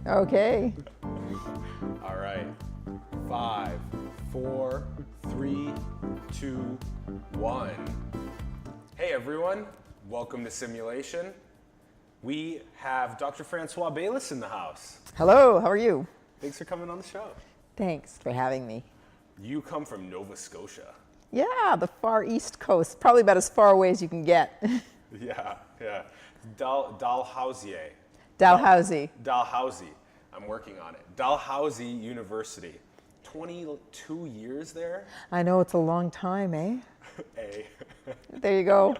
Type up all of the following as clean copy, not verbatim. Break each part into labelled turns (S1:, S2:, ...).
S1: Okay.
S2: All right. 5, 4, 3, 2, 1. Hey everyone, welcome to Simulation. We have Dr. Francoise Baylis in the house.
S1: Hello, how are you?
S2: Thanks for coming on the show.
S1: Thanks for having me.
S2: You come from Nova Scotia.
S1: Yeah, the far east coast, probably about as far away as you can get.
S2: Yeah. Dalhousie.
S1: Dalhousie.
S2: Dalhousie. I'm working on it. Dalhousie University. 22 years there?
S1: I know, it's a long time, eh?
S2: A.
S1: There you go.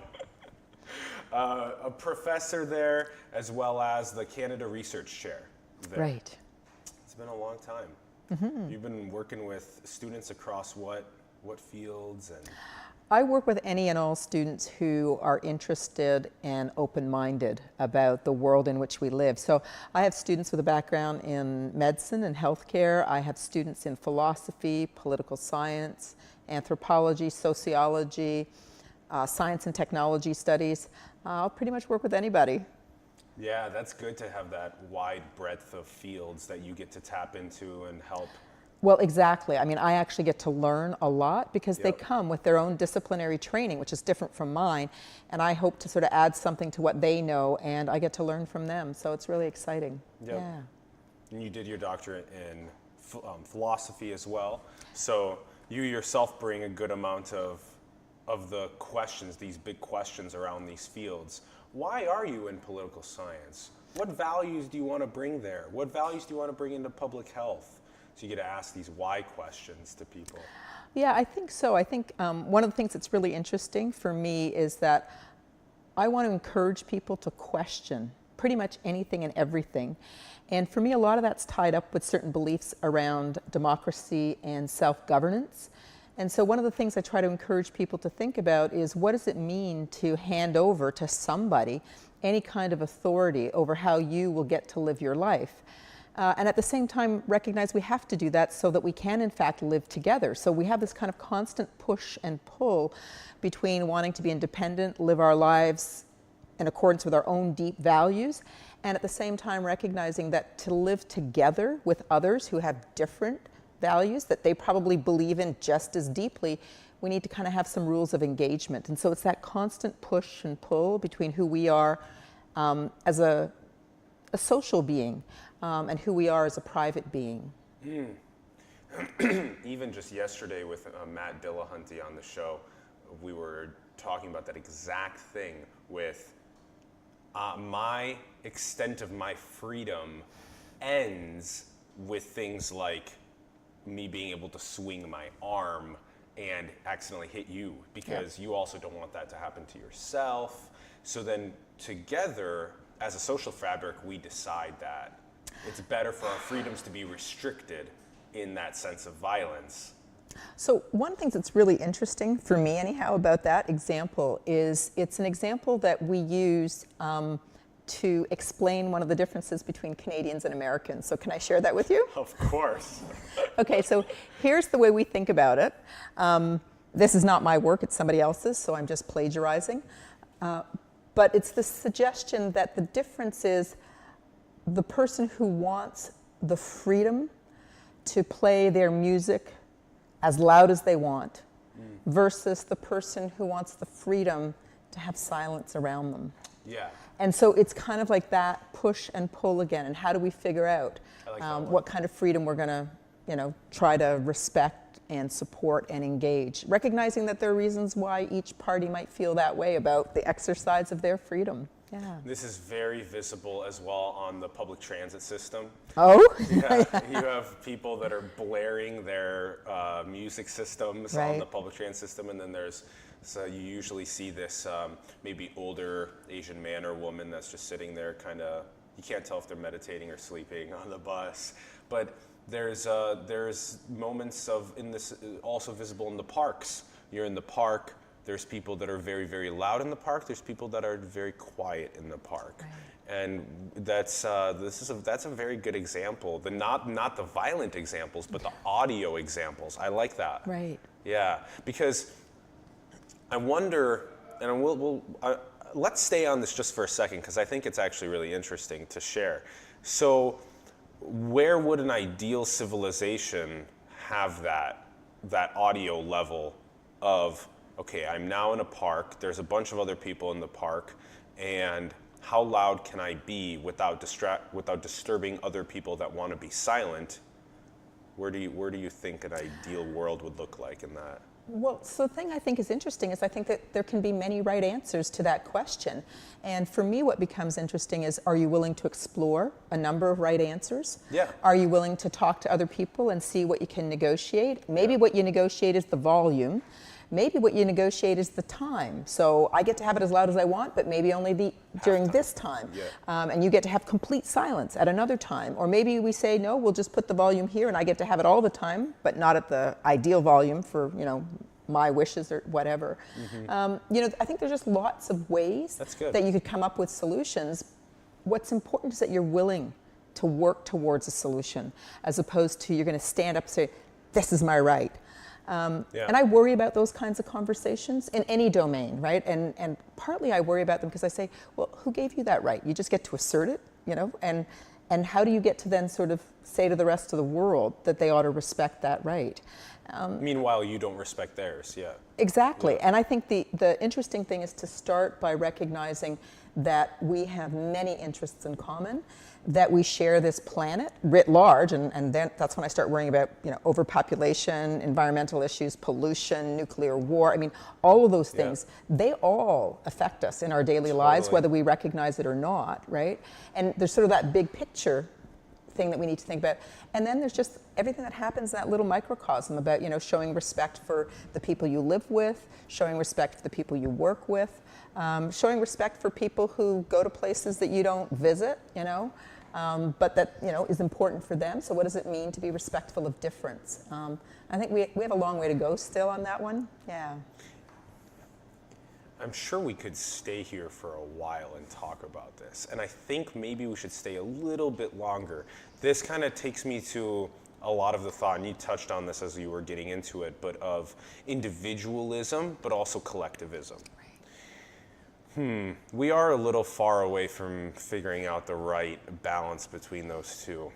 S2: A professor there, as well as the Canada Research Chair there.
S1: Right.
S2: It's been a long time. Mm-hmm. You've been working with students across what fields? And
S1: I work with any and all students who are interested and open-minded about the world in which we live. So I have students with a background in medicine and healthcare. I have students in philosophy, political science, anthropology, sociology, science and technology studies. I'll pretty much work with anybody.
S2: Yeah, that's good to have that wide breadth of fields that you get to tap into and help.
S1: Well, exactly. I mean, I actually get to learn a lot because they
S2: Yep.
S1: come with their own disciplinary training, which is different from mine, and I hope to sort of add something to what they know, and I get to learn from them, so it's really exciting.
S2: Yep.
S1: Yeah.
S2: And you did your doctorate in philosophy as well, so you yourself bring a good amount of the questions, these big questions around these fields. Why are you in political science? What values do you want to bring there? What values do you want to bring into public health? So you get to ask these why questions to people.
S1: Yeah, I think so. I think one of the things that's really interesting for me is that I want to encourage people to question pretty much anything and everything. And for me, a lot of that's tied up with certain beliefs around democracy and self-governance. And so one of the things I try to encourage people to think about is, what does it mean to hand over to somebody any kind of authority over how you will get to live your life? And at the same time, recognize we have to do that so that we can, in fact, live together. So we have this kind of constant push and pull between wanting to be independent, live our lives in accordance with our own deep values, and at the same time recognizing that to live together with others who have different values that they probably believe in just as deeply, we need to kind of have some rules of engagement. And so it's that constant push and pull between who we are as a social being, and who we are as a private being.
S2: Even just yesterday with Matt Dillahunty on the show, we were talking about that exact thing with my extent of my freedom ends with things like me being able to swing my arm and accidentally hit you, because you also don't want that to happen to yourself. So then together, as a social fabric, we decide that it's better for our freedoms to be restricted in that sense of violence.
S1: So one thing that's really interesting for me anyhow about that example is it's an example that we use to explain one of the differences between Canadians and Americans. So can I share that with you?
S2: Of course.
S1: Okay, so here's the way we think about it. This is not my work, it's somebody else's, so I'm just plagiarizing. But it's the suggestion that the difference is the person who wants the freedom to play their music as loud as they want versus the person who wants the freedom to have silence around them.
S2: Yeah.
S1: And so it's kind of like that push and pull again. And how do we figure out what kind of freedom we're going to, try to respect and support and engage, recognizing that there are reasons why each party might feel that way about the exercise of their freedom. Yeah.
S2: This is very visible as well on the public transit system.
S1: Oh?
S2: Yeah, you have people that are blaring their music systems on the public transit system, and then so you usually see this maybe older Asian man or woman that's just sitting there kind of, you can't tell if they're meditating or sleeping on the bus. But there's moments of, in this, also visible in the parks. You're in the park, there's people that are very, very loud in the park. There's people that are very quiet in the park. Right. And that's that's a very good example. Not the violent examples, but the audio examples. I like that.
S1: Right.
S2: Yeah, because I wonder, and let's stay on this just for a second, because I think it's actually really interesting to share. So where would an ideal civilization have that audio level of, okay, I'm now in a park, there's a bunch of other people in the park, and how loud can I be without disturbing other people that want to be silent? Where do you think an ideal world would look like in that?
S1: Well, so the thing I think is interesting is I think that there can be many right answers to that question. And for me, what becomes interesting is, are you willing to explore a number of right answers?
S2: Yeah.
S1: Are you willing to talk to other people and see what you can negotiate? Maybe what you negotiate is the volume. Maybe what you negotiate is the time. So I get to have it as loud as I want, but maybe only during this time.
S2: Yeah.
S1: And you get to have complete silence at another time. Or maybe we say, no, we'll just put the volume here and I get to have it all the time, but not at the ideal volume for, my wishes or whatever. Mm-hmm. I think there's just lots of ways that you could come up with solutions. What's important is that you're willing to work towards a solution, as opposed to you're going to stand up and say, this is my right. And I worry about those kinds of conversations in any domain, right? And partly I worry about them because I say, well, who gave you that right? You just get to assert it, and how do you get to then sort of say to the rest of the world that they ought to respect that right?
S2: Meanwhile, you don't respect theirs, yeah.
S1: Exactly, and I think the interesting thing is to start by recognizing that we have many interests in common, that we share this planet writ large, and then that's when I start worrying about overpopulation, environmental issues, pollution, nuclear war. I mean, all of those things, they all affect us in our daily lives, whether we recognize it or not, right? And there's sort of that big picture thing that we need to think about. And then there's just everything that happens in that little microcosm about, showing respect for the people you live with, showing respect for the people you work with, showing respect for people who go to places that you don't visit, but that, is important for them. So what does it mean to be respectful of difference? I think we have a long way to go still on that one. Yeah.
S2: I'm sure we could stay here for a while and talk about this. And I think maybe we should stay a little bit longer. This kind of takes me to a lot of the thought, and you touched on this as you were getting into it, but of individualism, but also collectivism. We are a little far away from figuring out the right balance between those two.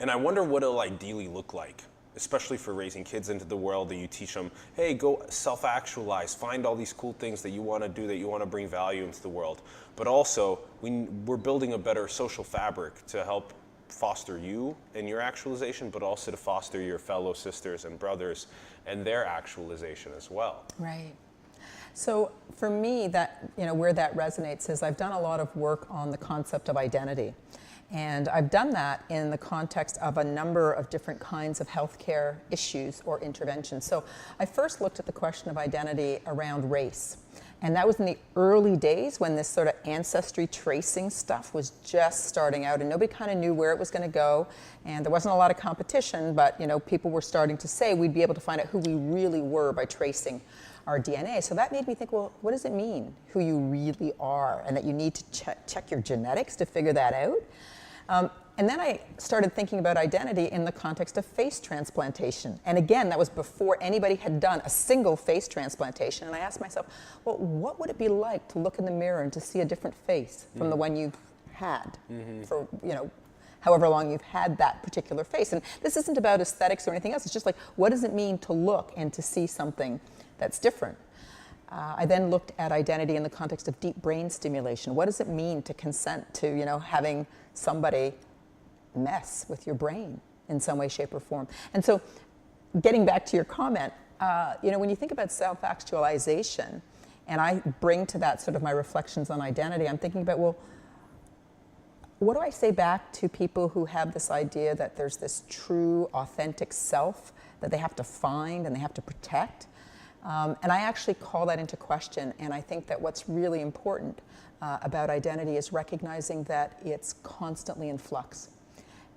S2: And I wonder what it'll ideally look like, especially for raising kids into the world, that you teach them, hey, go self-actualize, find all these cool things that you want to do, that you want to bring value into the world. But also, we're building a better social fabric to help foster you and your actualization, but also to foster your fellow sisters and brothers and their actualization as well.
S1: Right. So for me, that where that resonates is I've done a lot of work on the concept of identity. And I've done that in the context of a number of different kinds of healthcare issues or interventions. So I first looked at the question of identity around race. And that was in the early days when this sort of ancestry tracing stuff was just starting out, and nobody kind of knew where it was going to go. And there wasn't a lot of competition, but people were starting to say we'd be able to find out who we really were by tracing our DNA. So that made me think, well, what does it mean, who you really are, and that you need to check your genetics to figure that out? And then I started thinking about identity in the context of face transplantation. And again, that was before anybody had done a single face transplantation. And I asked myself, well, what would it be like to look in the mirror and to see a different face from the one you've had for, however long you've had that particular face? And this isn't about aesthetics or anything else. It's just like, what does it mean to look and to see something that's different? I then looked at identity in the context of deep brain stimulation. What does it mean to consent to, having somebody mess with your brain in some way, shape, or form? And so, getting back to your comment, when you think about self-actualization, and I bring to that sort of my reflections on identity, I'm thinking about, well, what do I say back to people who have this idea that there's this true, authentic self that they have to find and they have to protect? And I actually call that into question, and I think that what's really important about identity is recognizing that it's constantly in flux.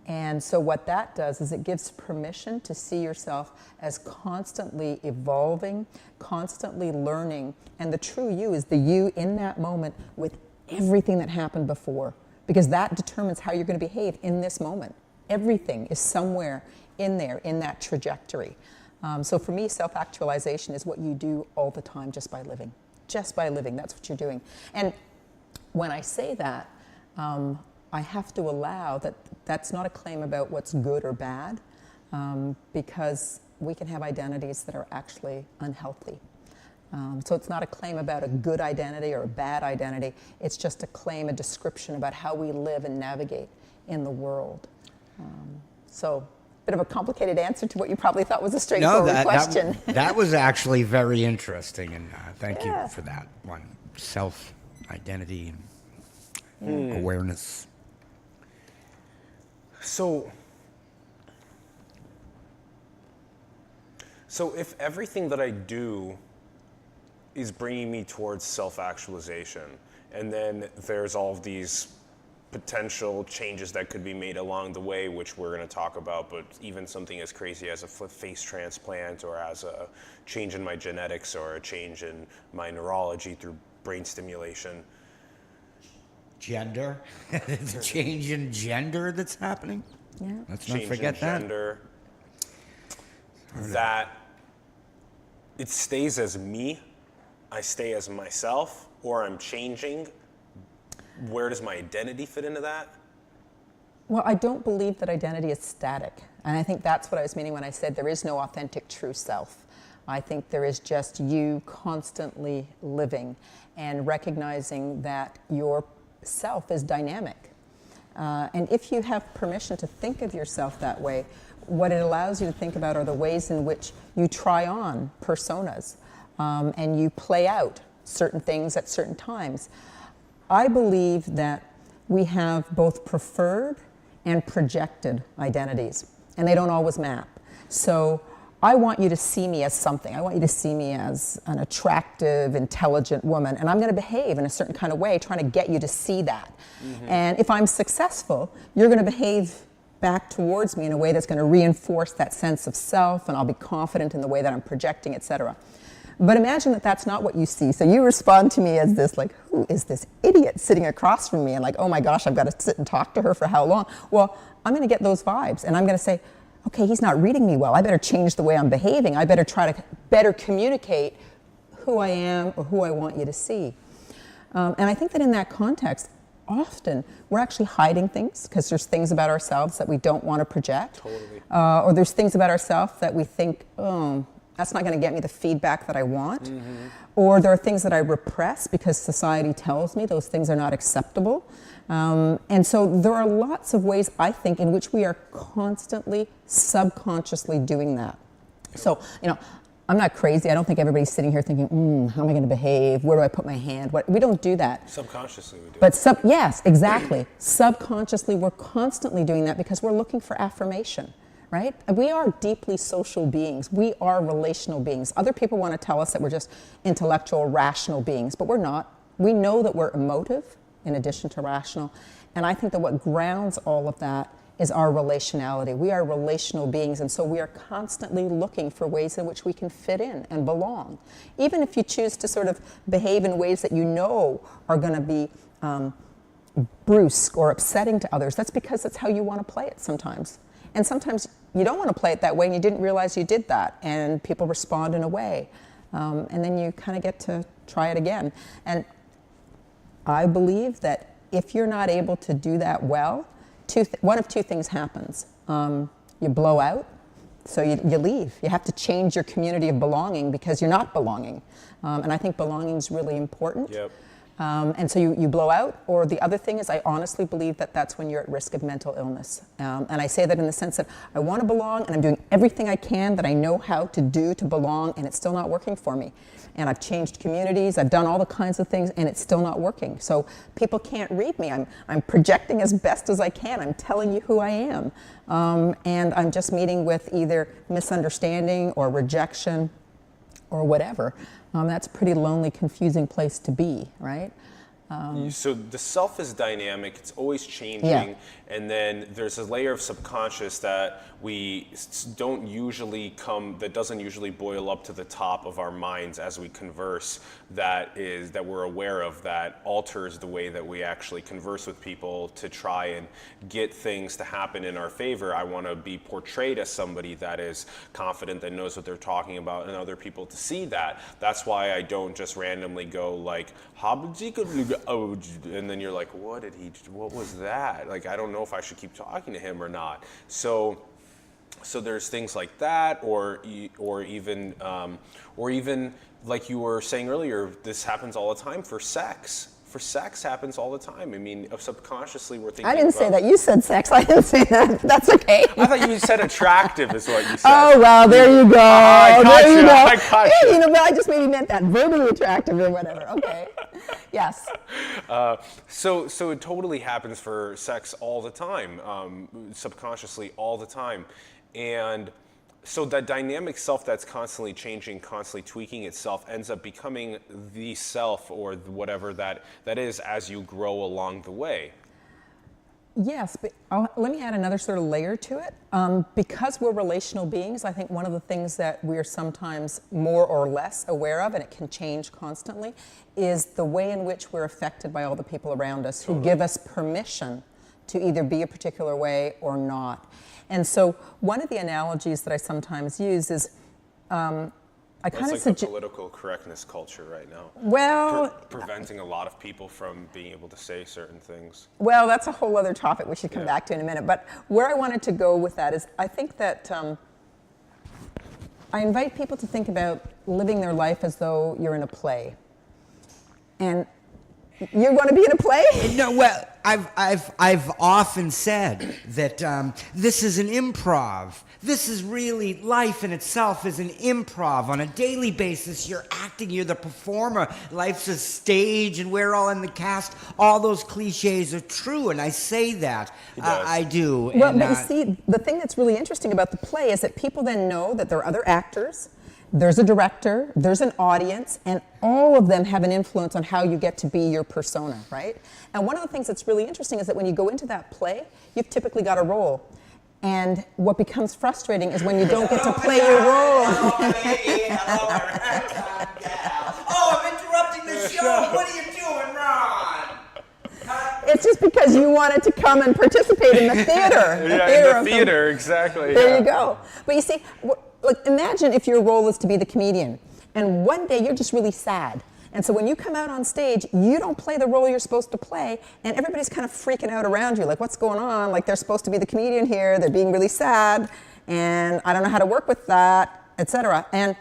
S1: And so what that does is it gives permission to see yourself as constantly evolving, constantly learning, and the true you is the you in that moment with everything that happened before, because that determines how you're going to behave in this moment. Everything is somewhere in there, in that trajectory. So for me, self-actualization is what you do all the time just by living. Just by living, that's what you're doing. And when I say that, I have to allow that that's not a claim about what's good or bad, because we can have identities that are actually unhealthy. So it's not a claim about a good identity or a bad identity. It's just a claim, a description about how we live and navigate in the world. So a bit of a complicated answer to what you probably thought was a straightforward question.
S3: That was actually very interesting, and thank you for that one. Self-identity and awareness.
S2: So if everything that I do is bringing me towards self-actualization, and then there's all of these potential changes that could be made along the way, which we're going to talk about, but even something as crazy as a face transplant, or as a change in my genetics, or a change in my neurology through brain stimulation.
S3: Gender. It's a change in gender that's happening.
S1: Yeah.
S3: Let's not
S2: Change
S3: forget
S2: in
S3: that.
S2: gender. That it stays as me, I stay as myself, or I'm changing. Where does my identity fit into that?
S1: Well, I don't believe that identity is static. And I think that's what I was meaning when I said there is no authentic true self. I think there is just you constantly living and recognizing that your self is dynamic. And if you have permission to think of yourself that way, what it allows you to think about are the ways in which you try on personas, and you play out certain things at certain times. I believe that we have both preferred and projected identities, and they don't always map. So I want you to see me as something. I want you to see me as an attractive, intelligent woman, and I'm going to behave in a certain kind of way, trying to get you to see that. And if I'm successful, you're going to behave back towards me in a way that's going to reinforce that sense of self, and I'll be confident in the way that I'm projecting, etc. But imagine that that's not what you see. So you respond to me as this, like, who is this idiot sitting across from me? And like, oh my gosh, I've got to sit and talk to her for how long? Well, I'm going to get those vibes, and I'm going to say, okay, he's not reading me well. I better change the way I'm behaving. I better try to better communicate who I am or who I want you to see. And I think that in that context, often we're actually hiding things because there's things about ourselves that we don't want to project.
S2: Totally.
S1: Or there's things about ourselves that we think, oh, that's not going to get me the feedback that I want. Or there are things that I repress because society tells me those things are not acceptable. And so there are lots of ways, I think, in which we are constantly, subconsciously doing that. So, I'm not crazy. I don't think everybody's sitting here thinking, how am I going to behave? Where do I put my hand? We don't do that.
S2: Subconsciously we do.
S1: But yes, exactly. Subconsciously, we're constantly doing that because we're looking for affirmation, right? We are deeply social beings. We are relational beings. Other people want to tell us that we're just intellectual, rational beings, but we're not. We know that we're emotive in addition to rational. And I think that what grounds all of that is our relationality. We are relational beings, and so we are constantly looking for ways in which we can fit in and belong. Even if you choose to sort of behave in ways that you know are going to be brusque or upsetting to others, that's because that's how you want to play it sometimes. And sometimes you don't want to play it that way and you didn't realize you did that, and people respond in a way. And then you kind of get to try it again. And I believe that if you're not able to do that well, one of two things happens. You blow out, so you leave. You have to change your community of belonging because you're not belonging. And I think belonging is really important.
S2: Yep.
S1: And so you blow out, or the other thing is I honestly believe that that's when you're at risk of mental illness. And I say that in the sense that I want to belong and I'm doing everything I can that I know how to do to belong, and it's still not working for me. And I've changed communities, I've done all the kinds of things, and it's still not working. So people can't read me. I'm projecting as best as I can. I'm telling you who I am. And I'm just meeting with either misunderstanding or rejection or whatever. That's a pretty lonely, confusing place to be, right?
S2: So the self is dynamic, it's always changing,
S1: Yeah.
S2: and then there's a layer of subconscious that doesn't usually boil up to the top of our minds as we converse, that we're aware of, that alters the way that we actually converse with people to try and get things to happen in our favor. I want to be portrayed as somebody that is confident, that knows what they're talking about, and other people to see that. That's why I don't just randomly go like, oh, and then you're like, what was that? Like, I don't know if I should keep talking to him or not. So there's things like that, or even like you were saying earlier, this happens all the time for sex. For sex happens all the time. I mean, subconsciously we're thinking.
S1: I didn't say that. You said sex. I didn't say that. That's okay.
S2: I thought you said attractive is what you said.
S1: Oh, well, there you go.
S2: I got
S1: there
S2: you.
S1: you go.
S2: I got you.
S1: You know, but I just maybe meant that verbally attractive or whatever. Okay. Yes.
S2: So it totally happens for sex all the time, subconsciously all the time. And so that dynamic self that's constantly changing, constantly tweaking itself ends up becoming the self or whatever that is as you grow along the way.
S1: Yes, but let me add another sort of layer to it. Because we're relational beings, I think one of the things that we're sometimes more or less aware of, and it can change constantly, is the way in which we're affected by all the people around us who give us permission to either be a particular way or not. And so one of the analogies that I sometimes use is, I kind of
S2: suggest the political correctness culture right now.
S1: Well,
S2: preventing a lot of people from being able to say certain things.
S1: Well, that's a whole other topic we should come back to in a minute. But where I wanted to go with that is, I think that I invite people to think about living their life as though you're in a play. And you're going to be in a play?
S3: No, well, I've often said that this is an improv. This is really life in itself is an improv. On a daily basis, you're acting, you're the performer. Life's a stage, and we're all in the cast. All those cliches are true, and I say that. I do.
S1: Well,
S3: and,
S1: but you see, the thing that's really interesting about the play is that people then know that there are other actors. There's a director, there's an audience, and all of them have an influence on how you get to be your persona, right? And one of the things that's really interesting is that when you go into that play, you've typically got a role. And what becomes frustrating is when you don't get to play your role.
S3: Oh, I'm interrupting the show. What are you doing, Ron?
S1: It's just because you wanted to come and participate in the theater.
S2: The theater, exactly.
S1: There you go. But you see, like, imagine if your role is to be the comedian, and one day you're just really sad. And so when you come out on stage, you don't play the role you're supposed to play, and everybody's kind of freaking out around you, like, what's going on? Like, they're supposed to be the comedian here, they're being really sad, and I don't know how to work with that, etc. And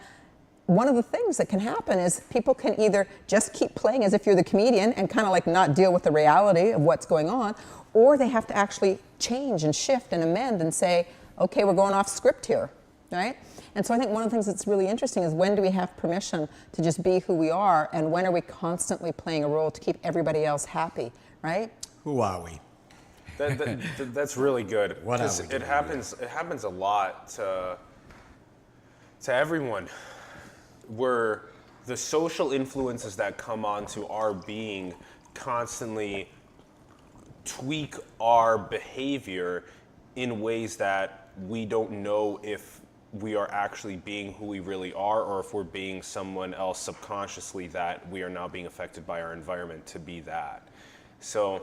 S1: one of the things that can happen is people can either just keep playing as if you're the comedian and kind of like not deal with the reality of what's going on, or they have to actually change and shift and amend and say, okay, we're going off script here, right? And so I think one of the things that's really interesting is, when do we have permission to just be who we are, and when are we constantly playing a role to keep everybody else happy, right?
S3: Who are we?
S2: That's really good.
S3: What are we
S2: it happens a lot to everyone, where the social influences that come onto our being constantly tweak our behavior in ways that we don't know if we are actually being who we really are, or if we're being someone else subconsciously that we are now being affected by our environment to be that. So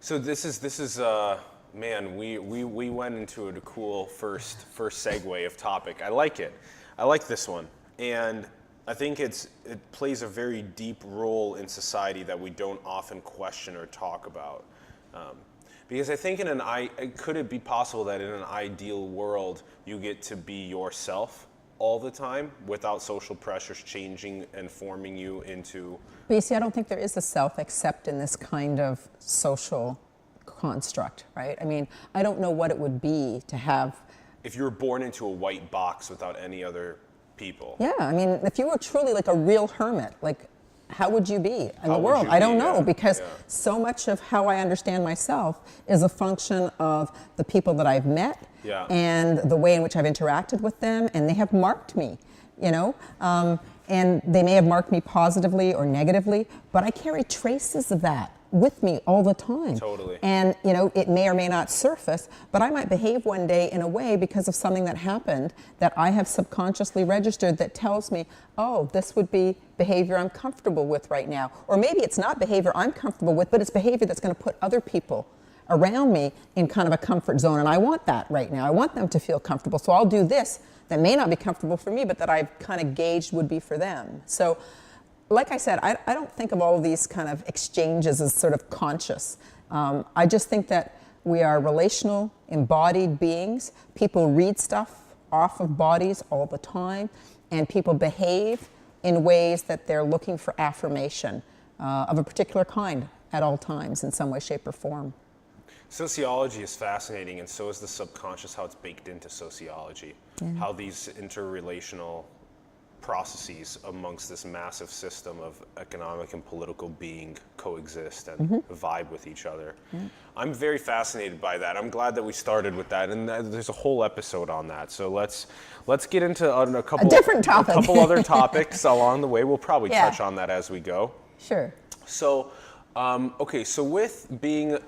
S2: this is man, we went into a cool first segue of topic. I like it. I like this one, and I think it plays a very deep role in society that we don't often question or talk about. Because I think could it be possible that in an ideal world you get to be yourself all the time without social pressures changing and forming you into...
S1: But you see, I don't think there is a self except in this kind of social construct, right? I mean, I don't know what it would be to have...
S2: If you were born into a white box without any other people.
S1: Yeah, I mean, if you were truly like a real hermit, like, how would you be in the world? I don't know, because so much of how I understand myself is a function of the people that I've met and the way in which I've interacted with them, and they have marked me, you know? And they may have marked me positively or negatively, but I carry traces of that with me all the time.
S2: Totally.
S1: And, you know, it may or may not surface, but I might behave one day in a way because of something that happened that I have subconsciously registered that tells me, oh, this would be behavior I'm comfortable with right now. Or maybe it's not behavior I'm comfortable with, but it's behavior that's going to put other people around me in kind of a comfort zone. And I want that right now. I want them to feel comfortable. So I'll do this that may not be comfortable for me, but that I've kind of gauged would be for them. So like I said, I don't think of all of these kind of exchanges as sort of conscious. I just think that we are relational, embodied beings. People read stuff off of bodies all the time, and people behave in ways that they're looking for affirmation of a particular kind at all times in some way, shape, or form.
S2: Sociology is fascinating, and so is the subconscious, how it's baked into sociology, how these interrelational processes amongst this massive system of economic and political being coexist and vibe with each other. I'm very fascinated by that. I'm glad that we started with that, and there's a whole episode on that. So let's get into a couple
S1: different topic.
S2: A couple other topics along the way. We'll probably touch on that as we go.
S1: Sure.
S2: So, okay, so with being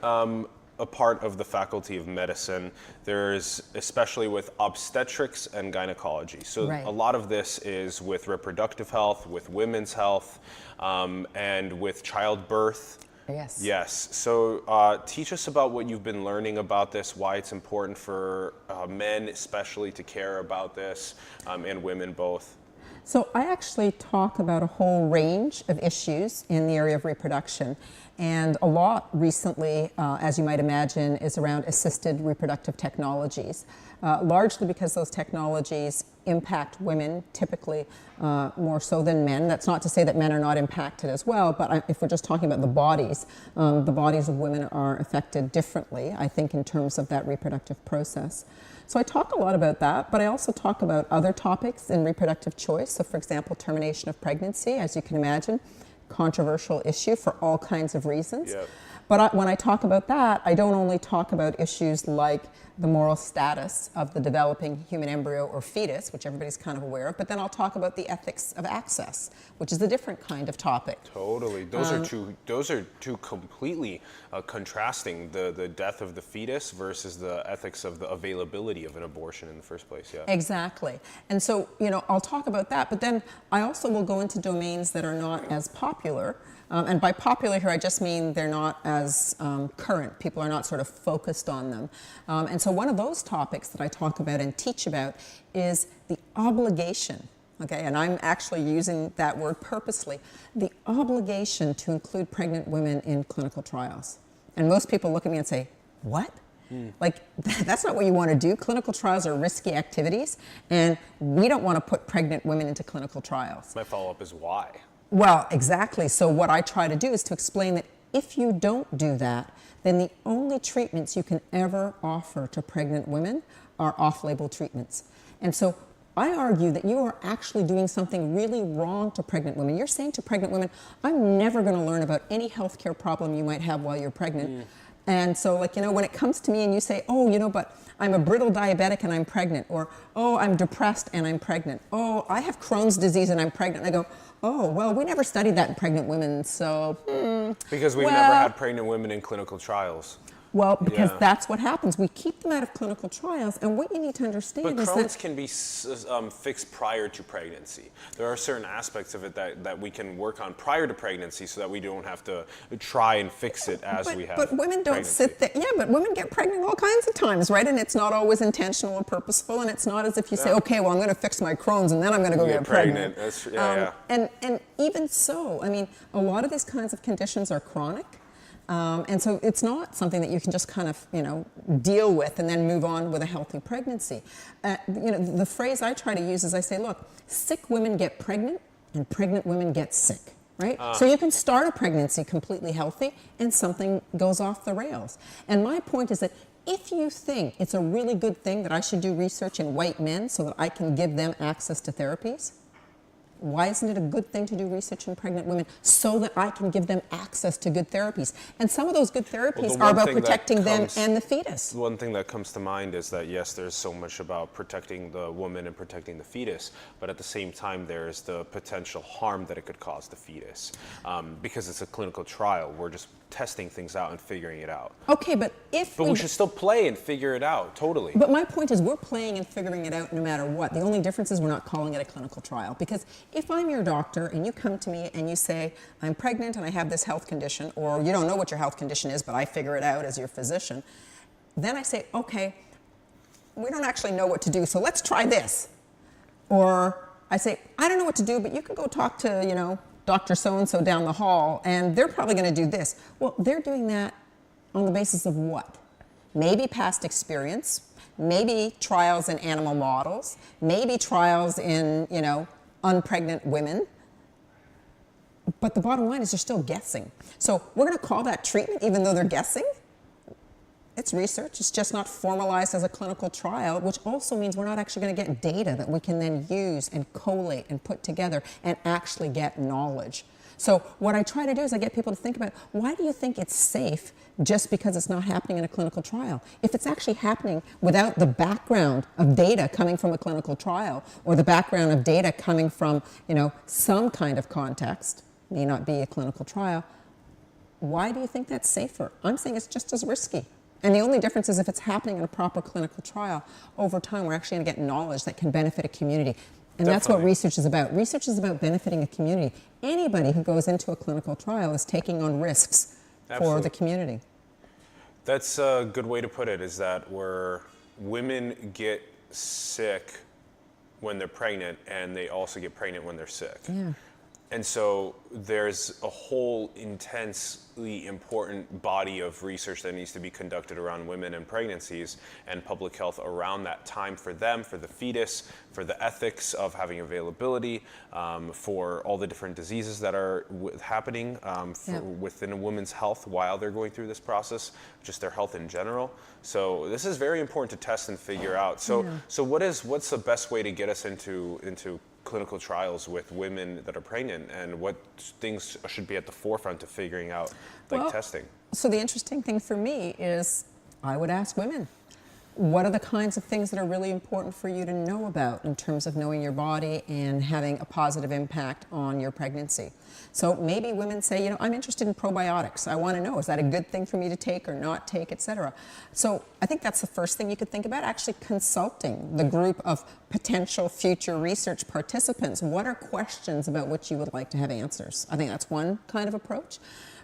S2: a part of the Faculty of Medicine, there's, especially with obstetrics and gynecology. So a lot of this is with reproductive health, with women's health, and with childbirth.
S1: Yes.
S2: Yes. So teach us about what you've been learning about this, why it's important for men especially to care about this, and women both.
S1: So I actually talk about a whole range of issues in the area of reproduction. And a lot recently, as you might imagine, is around assisted reproductive technologies, largely because those technologies impact women typically more so than men. That's not to say that men are not impacted as well, but if we're just talking about the bodies of women are affected differently, I think, in terms of that reproductive process. So I talk a lot about that, but I also talk about other topics in reproductive choice. So for example, termination of pregnancy, as you can imagine, controversial issue for all kinds of reasons.
S2: Yep.
S1: But when I talk about that, I don't only talk about issues like the moral status of the developing human embryo or fetus, which everybody's kind of aware of, but then I'll talk about the ethics of access, which is a different kind of topic.
S2: Totally. Those are two completely contrasting, the death of the fetus versus the ethics of the availability of an abortion in the first place. Yeah.
S1: Exactly. And so, I'll talk about that, but then I also will go into domains that are not as popular. And by popular here, I just mean they're not as current. People are not sort of focused on them. And so one of those topics that I talk about and teach about is the obligation, okay, and I'm actually using that word purposely, the obligation to include pregnant women in clinical trials. And most people look at me and say, what? Like, that's not what you want to do. Clinical trials are risky activities, and we don't want to put pregnant women into clinical trials.
S2: My follow-up is why?
S1: Well, exactly. So what I try to do is to explain that if you don't do that, then the only treatments you can ever offer to pregnant women are off-label treatments. And so I argue that you are actually doing something really wrong to pregnant women. You're saying to pregnant women, I'm never going to learn about any healthcare problem you might have while you're pregnant. And so, when it comes to me and you say, oh, but I'm a brittle diabetic and I'm pregnant, or, oh, I'm depressed and I'm pregnant, oh, I have Crohn's disease and I'm pregnant, and I go, oh, well, we never studied that in pregnant women, so,
S2: Because we've never had pregnant women in clinical trials.
S1: Well, because that's what happens. We keep them out of clinical trials, and what you need to understand is
S2: Crohn's
S1: that
S2: can be fixed prior to pregnancy. There are certain aspects of it that we can work on prior to pregnancy so that we don't have to try and fix it as we have
S1: But women don't
S2: pregnancy.
S1: sit there. Yeah, but women get pregnant all kinds of times, right? And it's not always intentional or purposeful, and it's not as if you say, okay, well, I'm going to fix my Crohn's, and then I'm going to go get pregnant.
S2: That's,
S1: And even so, I mean, a lot of these kinds of conditions are chronic. And so it's not something that you can just kind of, deal with and then move on with a healthy pregnancy. The phrase I try to use is I say, look, sick women get pregnant and pregnant women get sick, right? So you can start a pregnancy completely healthy and something goes off the rails. And my point is that if you think it's a really good thing that I should do research in white men so that I can give them access to therapies, why isn't it a good thing to do research in pregnant women so that I can give them access to good therapies? And some of those good therapies are about protecting them and the fetus.
S2: One thing that comes to mind is that, yes, there's so much about protecting the woman and protecting the fetus, but at the same time, there's the potential harm that it could cause the fetus. Because it's a clinical trial, we're just testing things out and figuring it out.
S1: Okay, but
S2: we should still play and figure it out, totally.
S1: But my point is we're playing and figuring it out no matter what. The only difference is we're not calling it a clinical trial. Because if I'm your doctor and you come to me and you say, I'm pregnant and I have this health condition, or you don't know what your health condition is, but I figure it out as your physician, then I say, okay, we don't actually know what to do, so let's try this. Or I say, I don't know what to do, but you can go talk to,
S4: Dr. So-and-so down the hall, and they're probably going to do this. Well, they're doing that on the basis of what? Maybe past experience, maybe trials in animal models, maybe trials in, unpregnant women. But the bottom line is they're still guessing. So we're going to call that treatment even though they're guessing? It's research. It's just not formalized as a clinical trial, which also means we're not actually going to get data that we can then use and collate and put together and actually get knowledge. So what I try to do is I get people to think about, why do you think it's safe just because it's not happening in a clinical trial? If it's actually happening without the background of data coming from a clinical trial, or the background of data coming from, some kind of context, may not be a clinical trial, why do you think that's safer? I'm saying it's just as risky. And the only difference is if it's happening in a proper clinical trial, over time we're actually going to get knowledge that can benefit a community. And that's what research is about. Research is about benefiting a community. Anybody who goes into a clinical trial is taking on risks for the community.
S2: That's a good way to put it, is that where women get sick when they're pregnant, and they also get pregnant when they're sick.
S4: Yeah.
S2: And so there's a whole intensely important body of research that needs to be conducted around women and pregnancies and public health around that time for them, for the fetus, for the ethics of having availability, for all the different diseases that are happening within a woman's health while they're going through this process, just their health in general. So this is very important to test and figure out. So what's the best way to get us into clinical trials with women that are pregnant, and what things should be at the forefront of figuring out testing?
S4: So the interesting thing for me is I would ask women, what are the kinds of things that are really important for you to know about in terms of knowing your body and having a positive impact on your pregnancy? So maybe women say, I'm interested in probiotics. I want to know, is that a good thing for me to take or not take, etc. So I think that's the first thing you could think about, actually consulting the group of potential future research participants. What are questions about which you would like to have answers? I think that's one kind of approach.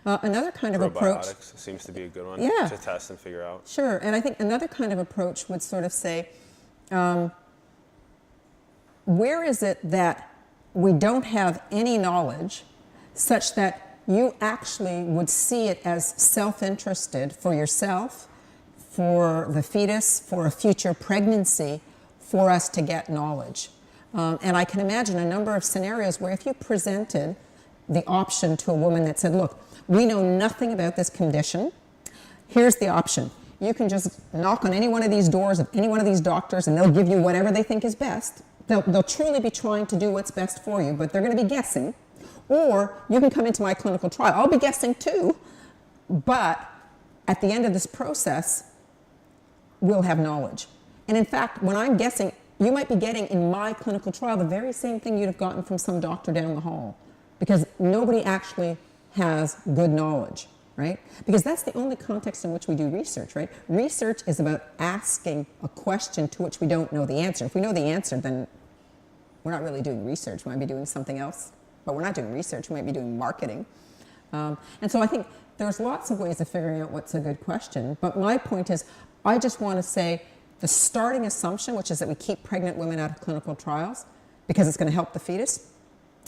S4: Another kind of approach...
S2: Probiotics seems to be a good one
S4: to
S2: test and figure out.
S4: Sure, and I think another kind of approach would sort of say, where is it that we don't have any knowledge such that you actually would see it as self-interested for yourself, for the fetus, for a future pregnancy, for us to get knowledge. And I can imagine a number of scenarios where if you presented the option to a woman that said, look, we know nothing about this condition, here's the option. You can just knock on any one of these doors of any one of these doctors and they'll give you whatever they think is best. They'll truly be trying to do what's best for you, but they're going to be guessing. Or you can come into my clinical trial. I'll be guessing too, but at the end of this process, we'll have knowledge. And in fact, when I'm guessing, you might be getting in my clinical trial the very same thing you'd have gotten from some doctor down the hall, because nobody actually has good knowledge, right? Because that's the only context in which we do research, right? Research is about asking a question to which we don't know the answer. If we know the answer, then we're not really doing research. We might be doing something else. But we're not doing research, we might be doing marketing. And so I think there's lots of ways of figuring out what's a good question. But my point is, I just want to say the starting assumption, which is that we keep pregnant women out of clinical trials because it's going to help the fetus,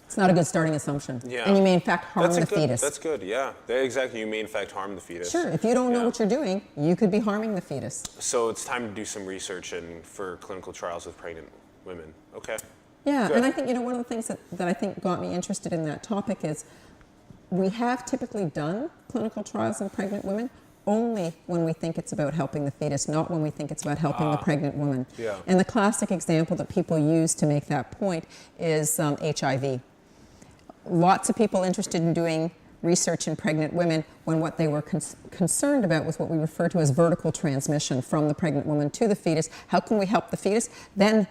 S4: it's not a good starting assumption. Yeah. And you may in fact harm the fetus.
S2: That's good, yeah. Exactly, you may in fact harm the fetus.
S4: Sure, if you don't know what you're doing, you could be harming the fetus.
S2: So it's time to do some research for clinical trials with pregnant women. Okay.
S4: Yeah,
S2: good.
S4: And I think, one of the things that I think got me interested in that topic is we have typically done clinical trials in pregnant women only when we think it's about helping the fetus, not when we think it's about helping the pregnant woman.
S2: Yeah.
S4: And the classic example that people use to make that point is HIV. Lots of people interested in doing research in pregnant women when what they were concerned about was what we refer to as vertical transmission from the pregnant woman to the fetus. How can we help the fetus? Then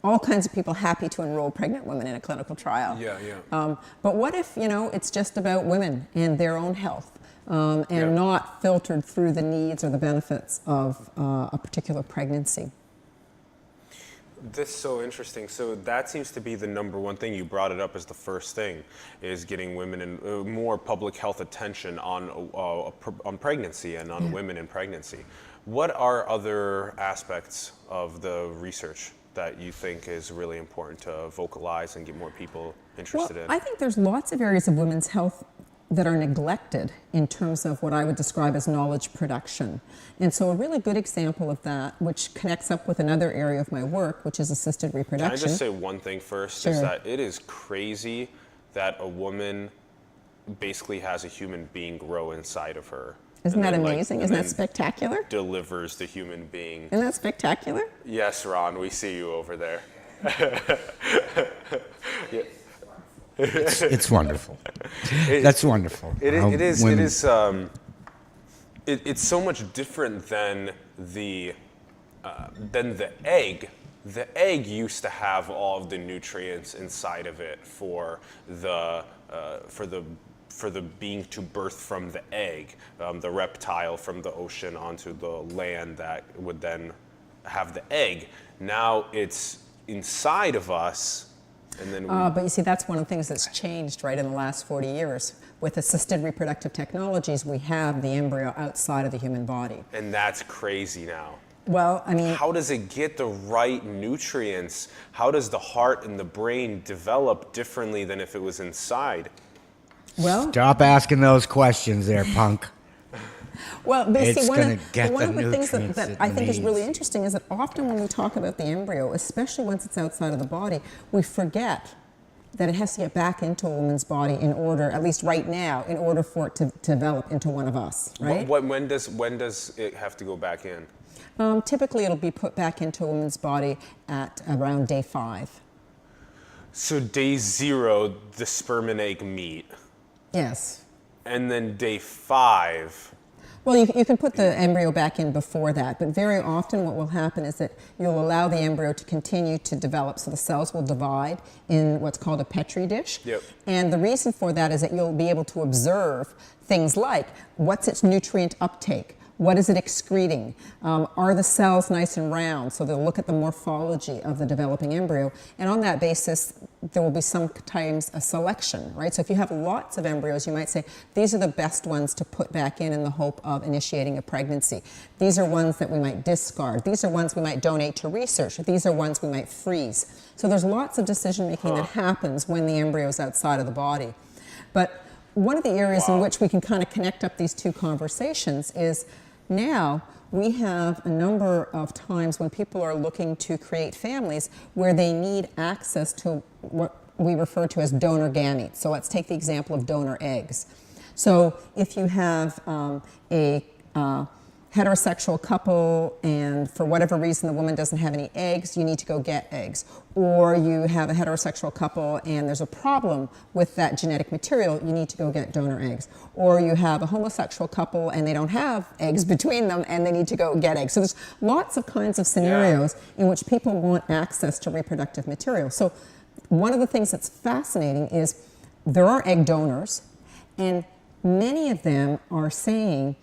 S4: all kinds of people happy to enroll pregnant women in a clinical trial. But what if, it's just about women and their own health and not filtered through the needs or the benefits of a particular pregnancy?
S2: This is so interesting. So that seems to be the number one thing. You brought it up as the first thing, is getting women in more public health attention on pregnancy and on women in pregnancy. What are other aspects of the research that you think is really important to vocalize and get more people interested in?
S4: I think there's lots of areas of women's health that are neglected in terms of what I would describe as knowledge production. And so a really good example of that, which connects up with another area of my work, which is assisted reproduction.
S2: Can I just say one thing first?
S4: Sure.
S2: Is that it is crazy that a woman basically has a human being grow inside of her.
S4: Isn't that
S2: then,
S4: amazing? Isn't that spectacular?
S2: Delivers the human being.
S4: Isn't that spectacular?
S2: Yes, Ron, we see you over there. Yeah.
S3: It's wonderful. That's wonderful.
S2: It's so much different than the egg. The egg used to have all of the nutrients inside of it for the being to birth from the egg, the reptile from the ocean onto the land that would then have the egg. Now it's inside of us. And then
S4: but you see, that's one of the things that's changed, right, in the last 40 years. With assisted reproductive technologies, we have the embryo outside of the human body.
S2: And that's crazy now.
S4: Well, I mean...
S2: How does it get the right nutrients? How does the heart and the brain develop differently than if it was inside?
S4: Well...
S3: Stop asking those questions there, punk.
S4: Well, but
S3: It's
S4: see, one
S3: gonna
S4: of
S3: get
S4: the
S3: the
S4: things
S3: nutrients
S4: that
S3: it
S4: I think is really
S3: needs.
S4: interesting is that often when we talk about the embryo, especially once it's outside of the body, we forget that it has to get back into a woman's body in order, at least right now, in order for it to develop into one of us, right?
S2: When does it have to go back in?
S4: Typically, it'll be put back into a woman's body at around day 5.
S2: So day 0, the sperm and egg meet.
S4: Yes.
S2: And then day 5...
S4: Well, you can put the embryo back in before that, but very often what will happen is that you'll allow the embryo to continue to develop, so the cells will divide in what's called a Petri dish.
S2: Yep.
S4: And the reason for that is that you'll be able to observe things like, what's its nutrient uptake? What is it excreting? Are the cells nice and round? So they'll look at the morphology of the developing embryo. And on that basis, there will be sometimes a selection, right? So if you have lots of embryos, you might say, these are the best ones to put back in the hope of initiating a pregnancy. These are ones that we might discard. These are ones we might donate to research. These are ones we might freeze. So there's lots of decision making that happens when the embryo is outside of the body. But one of the areas in which we can kind of connect up these two conversations is now we have a number of times when people are looking to create families where they need access to what we refer to as donor gametes. So let's take the example of donor eggs. So if you have a heterosexual couple and for whatever reason the woman doesn't have any eggs, you need to go get eggs. Or you have a heterosexual couple and there's a problem with that genetic material, you need to go get donor eggs. Or you have a homosexual couple and they don't have eggs between them and they need to go get eggs. So there's lots of kinds of scenarios in which people want access to reproductive material. So one of the things that's fascinating is there are egg donors and many of them are saying,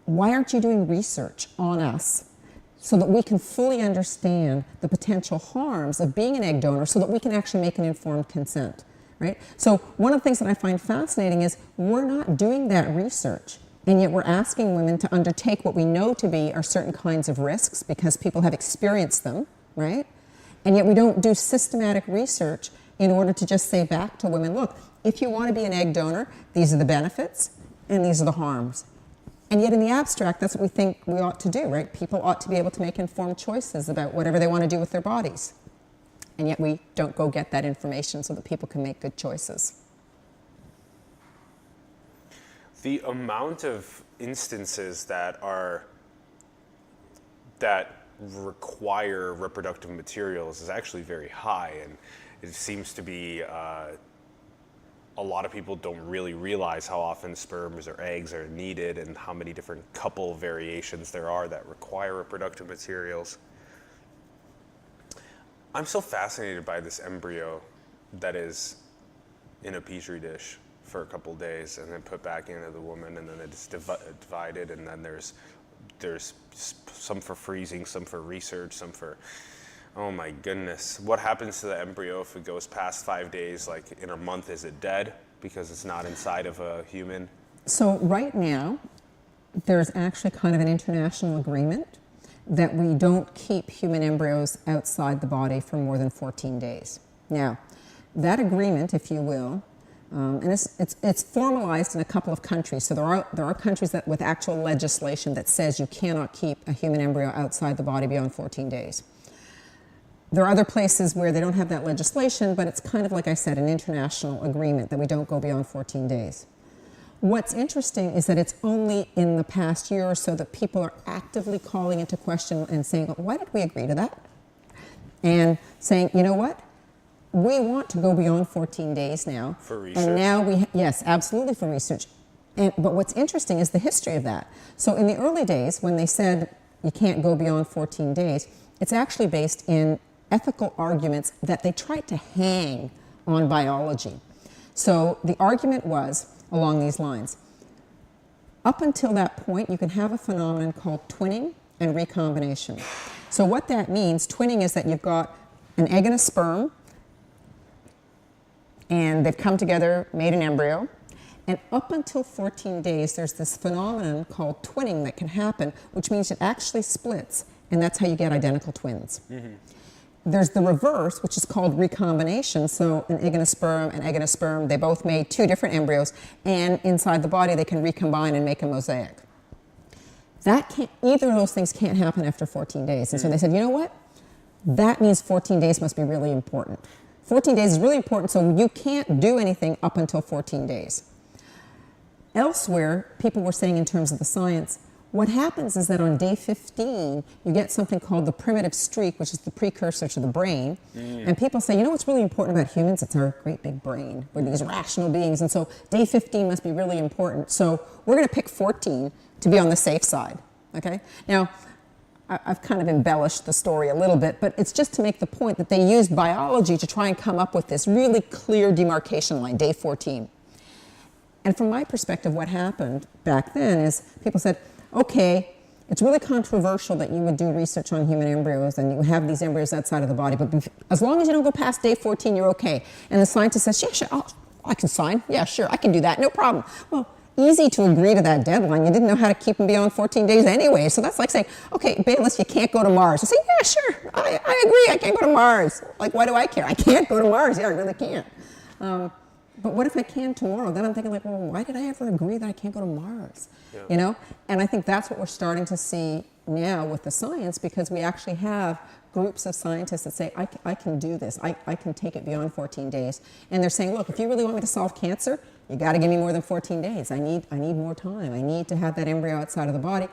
S4: why aren't you doing research on us so that we can fully understand the potential harms of being an egg donor so that we can actually make an informed consent, right? So one of the things that I find fascinating is we're not doing that research, and yet we're asking women to undertake what we know to be are certain kinds of risks because people have experienced them, right? And yet we don't do systematic research in order to just say back to women, look, if you want to be an egg donor, these are the benefits and these are the harms. And yet in the abstract, that's what we think we ought to do, right? People ought to be able to make informed choices about whatever they want to do with their bodies. And yet we don't go get that information so that people can make good choices.
S2: The amount of instances that require reproductive materials is actually very high, and it seems to be a lot of people don't really realize how often sperms or eggs are needed and how many different couple variations there are that require reproductive materials. I'm so fascinated by this embryo that is in a petri dish for a couple days and then put back into the woman, and then it's divided, and then there's some for freezing, some for research, some for... Oh my goodness. What happens to the embryo if it goes past 5 days? Like in a month, is it dead because it's not inside of a human?
S4: So right now, there's actually kind of an international agreement that we don't keep human embryos outside the body for more than 14 days. Now, that agreement, if you will, and it's formalized in a couple of countries. So there are countries that with actual legislation that says you cannot keep a human embryo outside the body beyond 14 days. There are other places where they don't have that legislation, but it's kind of like I said, an international agreement that we don't go beyond 14 days. What's interesting is that it's only in the past year or so that people are actively calling into question and saying, why did we agree to that? And saying, you know what? We want to go beyond 14 days now.
S2: For research.
S4: And now yes, absolutely for research. But what's interesting is the history of that. So in the early days, when they said you can't go beyond 14 days, it's actually based in ethical arguments that they tried to hang on biology. So the argument was along these lines. Up until that point, you can have a phenomenon called twinning and recombination. So what that means, twinning is that you've got an egg and a sperm, and they've come together, made an embryo, and up until 14 days, there's this phenomenon called twinning that can happen, which means it actually splits, and that's how you get identical twins. Mm-hmm. There's the reverse, which is called recombination. So an egg and a sperm, they both made two different embryos, and inside the body they can recombine and make a mosaic. Either of those things can't happen after 14 days. And so they said, you know what? That means 14 days must be really important. 14 days is really important, so you can't do anything up until 14 days. Elsewhere, people were saying in terms of the science, what happens is that on day 15, you get something called the primitive streak, which is the precursor to the brain. And people say, you know what's really important about humans? It's our great big brain. We're these rational beings, and so day 15 must be really important. So we're going to pick 14 to be on the safe side, okay? Now, I've kind of embellished the story a little bit, but it's just to make the point that they used biology to try and come up with this really clear demarcation line, day 14. And from my perspective, what happened back then is people said, okay, it's really controversial that you would do research on human embryos and you have these embryos outside of the body, but as long as you don't go past day 14, you're okay. And the scientist says, yeah, sure, I can sign. Yeah, sure, I can do that, no problem. Well, easy to agree to that deadline. You didn't know how to keep them beyond 14 days anyway. So that's like saying, okay, Baylis, you can't go to Mars. I say, yeah, sure, I agree, I can't go to Mars. Like, why do I care? I can't go to Mars. Yeah, I really can't. But what if I can tomorrow? Then I'm thinking like, well, why did I ever agree that I can't go to Mars? Yeah. You know? And I think that's what we're starting to see now with the science, because we actually have groups of scientists that say, I can do this. I can take it beyond 14 days. And they're saying, look, if you really want me to solve cancer, you got to give me more than 14 days. I need more time. I need to have that embryo outside of the body.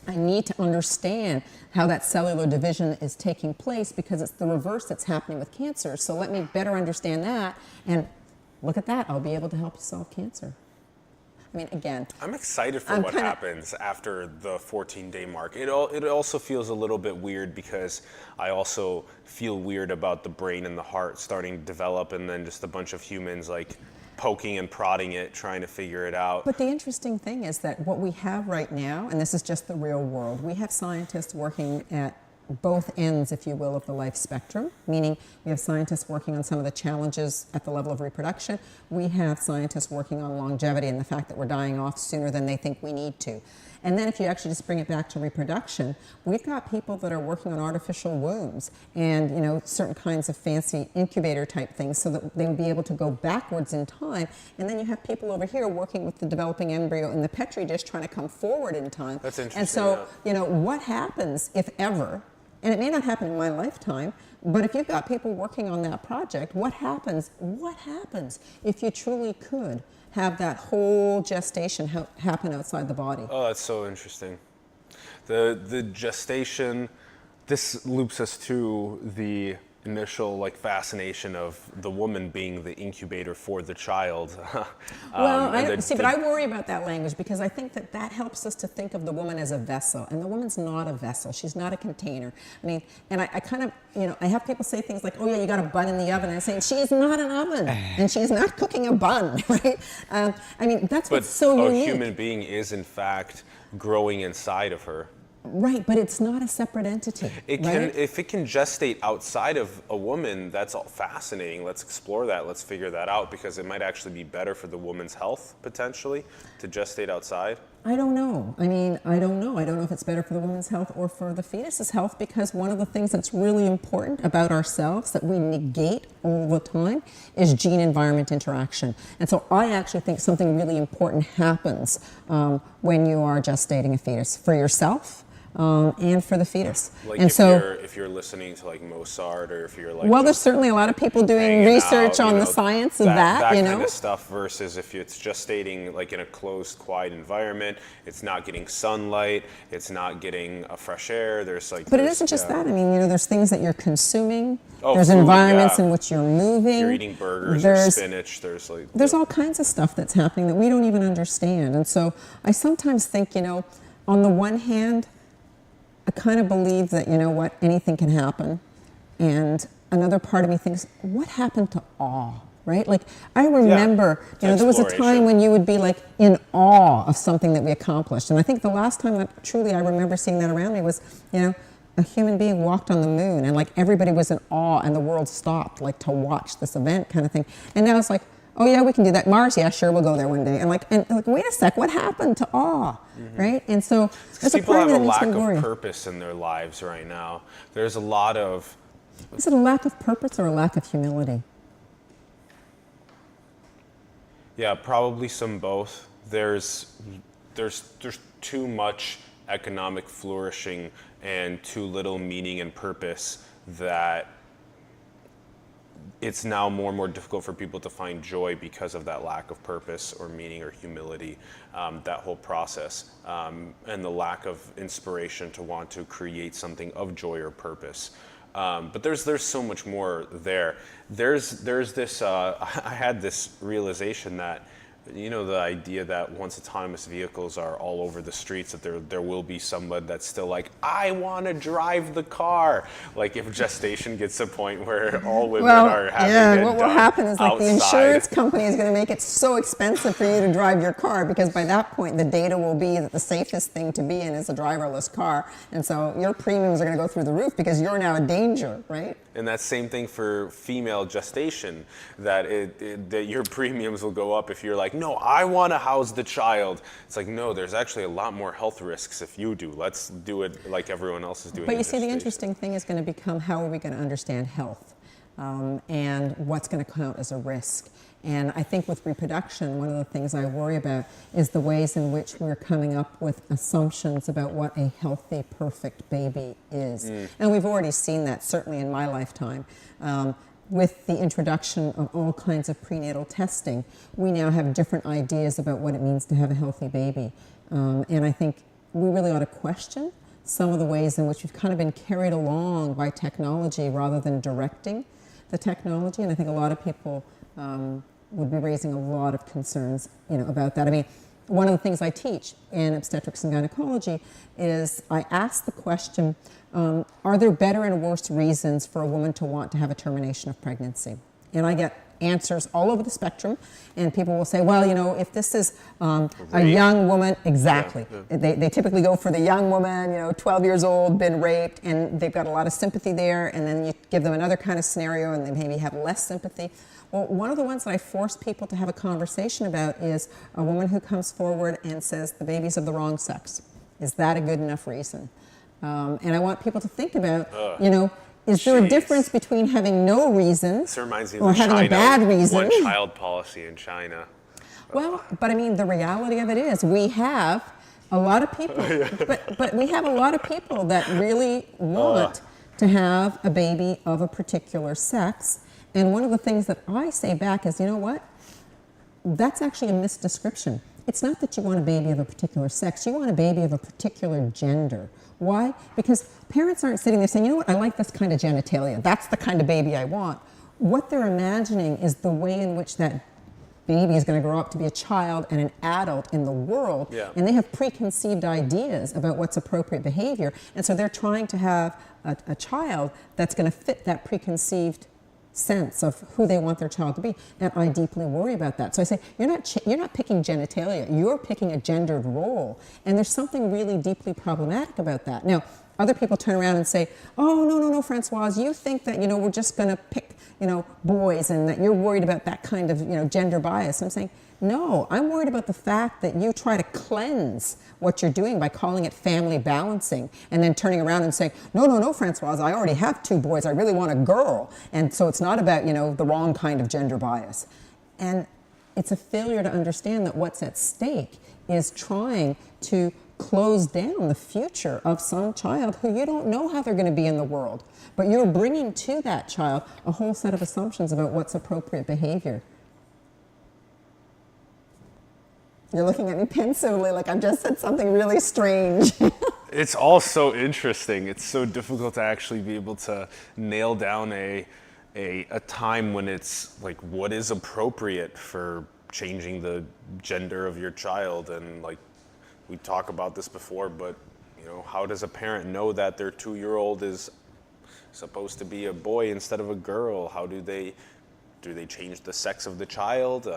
S4: I need to understand how that cellular division is taking place, because it's the reverse that's happening with cancer. So let me better understand that, and look at that, I'll be able to help you solve cancer. I mean, again,
S2: I'm excited for what happens after the 14-day mark. It also feels a little bit weird, because I also feel weird about the brain and the heart starting to develop, and then just a bunch of humans like poking and prodding it, trying to figure it out.
S4: But the interesting thing is that what we have right now, and this is just the real world, we have scientists working at both ends, if you will, of the life spectrum, meaning we have scientists working on some of the challenges at the level of reproduction. We have scientists working on longevity and the fact that we're dying off sooner than they think we need to. And then if you actually just bring it back to reproduction, we've got people that are working on artificial wombs and, you know, certain kinds of fancy incubator type things so that they will be able to go backwards in time. And then you have people over here working with the developing embryo in the Petri dish trying to come forward in time.
S2: That's interesting.
S4: And so, you know, what happens if ever, and it may not happen in my lifetime, but if you've got people working on that project, what happens if you truly could have that whole gestation happen outside the body?
S2: Oh, that's so interesting. The gestation, this loops us to the initial like fascination of the woman being the incubator for the child.
S4: Well, but I worry about that language, because I think that helps us to think of the woman as a vessel, and the woman's not a vessel. She's not a container. I mean, and I kind of, you know, I have people say things like, oh yeah, you got a bun in the oven, and I'm saying she is not an oven, and she's not cooking a bun, right? I mean, that's what's so unique.
S2: But a human being is in fact growing inside of her.
S4: Right, but it's not a separate entity.
S2: It can, if it can gestate outside of a woman, that's all fascinating. Let's explore that. Let's figure that out, because it might actually be better for the woman's health potentially to gestate outside.
S4: I don't know. I mean, I don't know. I don't know if it's better for the woman's health or for the fetus's health, because one of the things that's really important about ourselves that we negate all the time is gene-environment interaction. And so I actually think something really important happens when you are gestating a fetus for yourself. And for the fetus.
S2: Like
S4: and
S2: if you're listening to like Mozart, or if you're like,
S4: well, there's certainly a lot of people doing research on the science of that, you know,
S2: kind of stuff, versus if it's gestating like in a closed, quiet environment, it's not getting sunlight, it's not getting fresh air.
S4: But it isn't just that. I mean, you know, there's things that you're consuming.
S2: Oh,
S4: there's
S2: food,
S4: environments
S2: yeah.
S4: in which you're moving.
S2: You're eating burgers or spinach. There's
S4: all kinds of stuff that's happening that we don't even understand. And so I sometimes think, you know, on the one hand, I kind of believe that, you know what, anything can happen. And another part of me thinks, what happened to awe, right? Like, I remember, you know, there was a time when you would be like in awe of something that we accomplished. And I think the last time that truly I remember seeing that around me was, you know, a human being walked on the moon, and like everybody was in awe and the world stopped like to watch this event kind of thing. And now it's like, oh yeah, we can do that. Mars, yeah, sure, we'll go there one day. And like, wait a sec, what happened to awe, right? And so there's a part of me that makes me worry.
S2: People have a lack of purpose in their lives right now. There's a lot of...
S4: Is it a lack of purpose or a lack of humility?
S2: Yeah, probably some both. There's too much economic flourishing and too little meaning and purpose that it's now more and more difficult for people to find joy because of that lack of purpose or meaning or humility, that whole process, and the lack of inspiration to want to create something of joy or purpose. But there's so much more there. There's this, I had this realization that, you know, the idea that once autonomous vehicles are all over the streets, that there will be someone that's still like, I want to drive the car. Like if gestation gets to a point where all women are having it
S4: what will happen is like the
S2: outside.
S4: insurance company is going to make it so expensive for you to drive your car, because by that point the data will be that the safest thing to be in is a driverless car, and so your premiums are going to go through the roof because you're now a danger, right?
S2: And that same thing for female gestation, that that your premiums will go up if you're like, no, I want to house the child. It's like, no, there's actually a lot more health risks if you do. Let's do it like everyone else is doing.
S4: But you see, the interesting thing is going to become, how are we going to understand health, and what's going to count as a risk? And I think with reproduction, one of the things I worry about is the ways in which we're coming up with assumptions about what a healthy, perfect baby is. And we've already seen that, certainly in my lifetime. With the introduction of all kinds of prenatal testing, we now have different ideas about what it means to have a healthy baby. And I think we really ought to question some of the ways in which we've kind of been carried along by technology rather than directing the technology. And I think a lot of people would be raising a lot of concerns, you know, about that. I mean, one of the things I teach in obstetrics and gynecology is I ask the question, are there better and worse reasons for a woman to want to have a termination of pregnancy? And I get answers all over the spectrum, and people will say, well, you know, if this is a young woman, exactly. Yeah. They typically go for the young woman, you know, 12 years old, been raped, and they've got a lot of sympathy there, and then you give them another kind of scenario and they maybe have less sympathy. Well, one of the ones that I force people to have a conversation about is a woman who comes forward and says the baby's of the wrong sex. Is that a good enough reason? And I want people to think about, you know, is there a difference between having no reason or having a bad reason?
S2: One-child policy in China.
S4: Well, but I mean, the reality of it is we have a lot of people, but we have a lot of people that really want to have a baby of a particular sex. And one of the things that I say back is, you know what? That's actually a misdescription. It's not that you want a baby of a particular sex. You want a baby of a particular gender. Why? Because parents aren't sitting there saying, you know what, I like this kind of genitalia. That's the kind of baby I want. What they're imagining is the way in which that baby is going to grow up to be a child and an adult in the world. Yeah. And they have preconceived ideas about what's appropriate behavior. And so they're trying to have a child that's going to fit that preconceived sense of who they want their child to be, and I deeply worry about that. So I say, you're not picking genitalia, you're picking a gendered role, and there's something really deeply problematic about that. Now, other people turn around and say, oh, no, Francoise, you think that, we're just going to pick, boys, and that you're worried about that kind of, gender bias. I'm saying, no, I'm worried about the fact that you try to cleanse what you're doing by calling it family balancing and then turning around and saying, no, Francoise, I already have 2 boys. I really want a girl. And so it's not about, the wrong kind of gender bias. And it's a failure to understand that what's at stake is trying to close down the future of some child who you don't know how they're going to be in the world. But you're bringing to that child a whole set of assumptions about what's appropriate behavior. You're looking at me pensively like I've just said something really strange.
S2: It's all so interesting. It's so difficult to actually be able to nail down a time when it's like what is appropriate for changing the gender of your child. And like we talked about this before, but how does a parent know that their 2-year-old is supposed to be a boy instead of a girl? How do they change the sex of the child?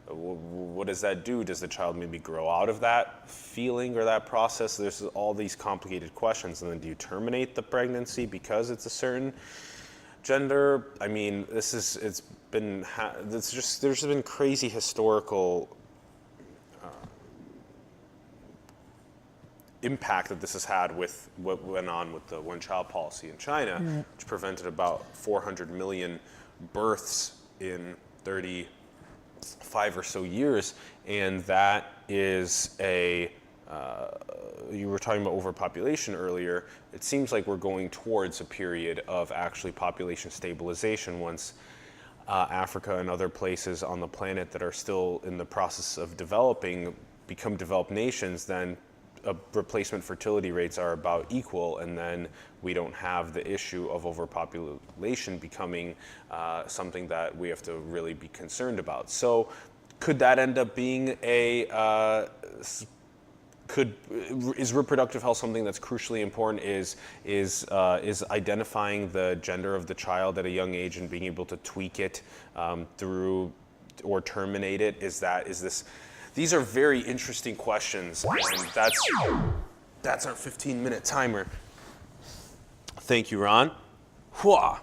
S2: What does that do? Does the child maybe grow out of that feeling or that process? There's all these complicated questions. And then do you terminate the pregnancy because it's a certain gender? I mean, there's been crazy historical impact that this has had with what went on with the one-child policy in China, which prevented about 400 million births in 35 or so years, and that is you were talking about overpopulation earlier. It seems like we're going towards a period of actually population stabilization once Africa and other places on the planet that are still in the process of developing become developed nations, then replacement fertility rates are about equal, and then we don't have the issue of overpopulation becoming something that we have to really be concerned about. So could that end up being is reproductive health something that's crucially important? Is identifying the gender of the child at a young age and being able to tweak it through or terminate it? These are very interesting questions, and that's our 15-minute timer. Thank you, Ron. Whoa.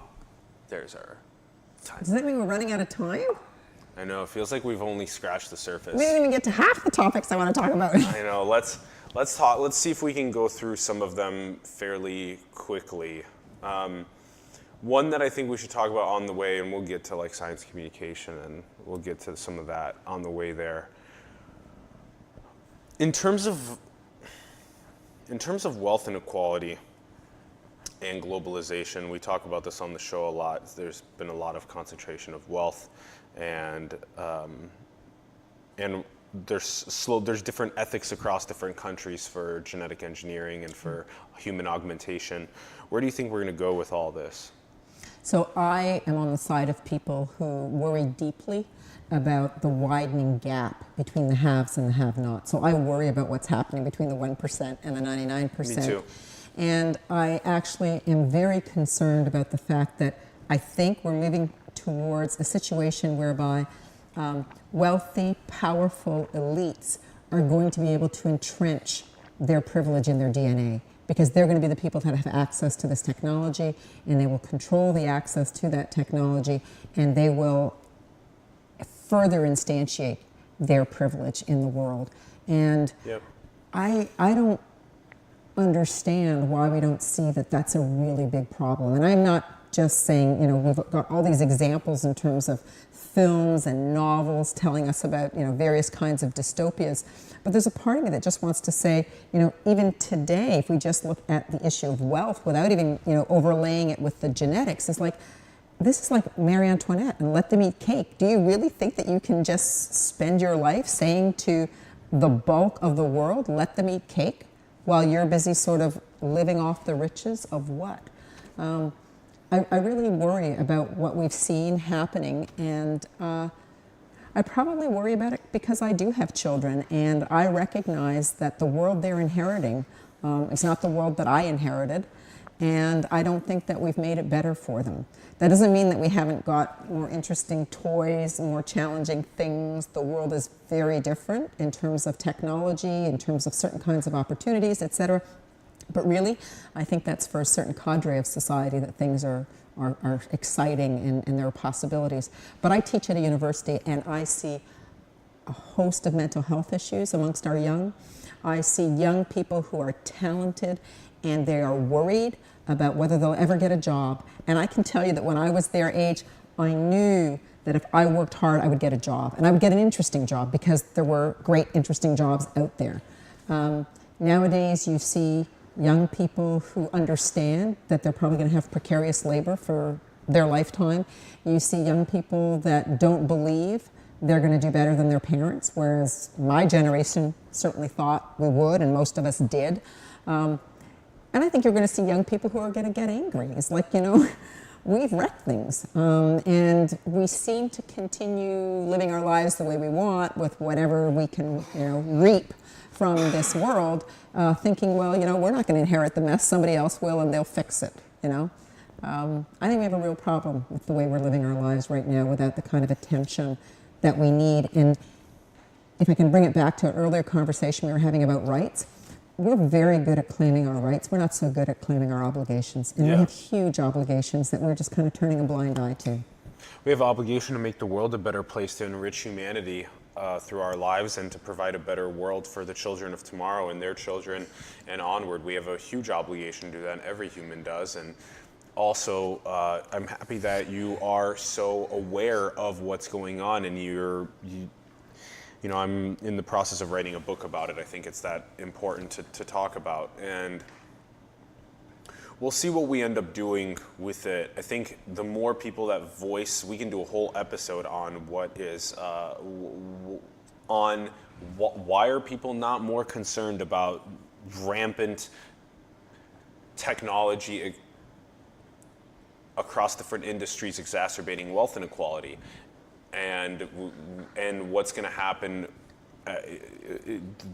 S2: There's our time.
S4: Does that mean we're running out of time?
S2: I know, it feels like we've only scratched the surface.
S4: We didn't even get to half the topics I want to talk about.
S2: I know, let's talk. Let's see if we can go through some of them fairly quickly. One that I think we should talk about on the way, and we'll get to like science communication, and we'll get to some of that on the way there. In terms of wealth inequality and globalization, we talk about this on the show a lot. There's been a lot of concentration of wealth, and there's different ethics across different countries for genetic engineering and for human augmentation. Where do you think we're going to go with all this?
S4: So I am on the side of people who worry deeply about the widening gap between the haves and the have-nots. So I worry about what's happening between the 1% and the 99%.
S2: Me too.
S4: And I actually am very concerned about the fact that I think we're moving towards a situation whereby wealthy, powerful elites are going to be able to entrench their privilege in their DNA, because they're going to be the people that have access to this technology, and they will control the access to that technology, and they will further instantiate their privilege in the world. And
S2: yep.
S4: I don't understand why we don't see that that's a really big problem. And I'm not just saying, we've got all these examples in terms of films and novels telling us about, various kinds of dystopias. But there's a part of me that just wants to say, even today, if we just look at the issue of wealth without even, overlaying it with the genetics, this is like Marie Antoinette and let them eat cake. Do you really think that you can just spend your life saying to the bulk of the world, let them eat cake, while you're busy sort of living off the riches of what? I really worry about what we've seen happening, and I probably worry about it because I do have children, and I recognize that the world they're inheriting is not the world that I inherited, and I don't think that we've made it better for them. That doesn't mean that we haven't got more interesting toys, more challenging things. The world is very different in terms of technology, in terms of certain kinds of opportunities, etc. But really, I think that's for a certain cadre of society that things are exciting and there are possibilities. But I teach at a university and I see a host of mental health issues amongst our young. I see young people who are talented and they are worried about whether they'll ever get a job. And I can tell you that when I was their age, I knew that if I worked hard, I would get a job. And I would get an interesting job because there were great, interesting jobs out there. Nowadays, you see young people who understand that they're probably going to have precarious labor for their lifetime. You see young people that don't believe they're going to do better than their parents, whereas my generation certainly thought we would, and most of us did. And I think you're going to see young people who are going to get angry. It's like, you know, we've wrecked things, and we seem to continue living our lives the way we want with whatever we can, you know, reap from this world, thinking, well, you know, we're not going to inherit the mess, somebody else will, and they'll fix it, you know. I think we have a real problem with the way we're living our lives right now without the kind of attention that we need. And if I can bring it back to an earlier conversation we were having about rights, we're very good at claiming our rights. We're not so good at claiming our obligations. And we have huge obligations that we're just kind of turning a blind eye to.
S2: We have obligation to make the world a better place, to enrich humanity through our lives, and to provide a better world for the children of tomorrow and their children and onward. We have a huge obligation to do that, and every human does. And also, I'm happy that you are so aware of what's going on, and you know, I'm in the process of writing a book about it. I think it's that important to talk about, and we'll see what we end up doing with it. I think the more people that voice, we can do a whole episode on what is, why are people not more concerned about rampant technology across different industries exacerbating wealth inequality, and what's going to happen.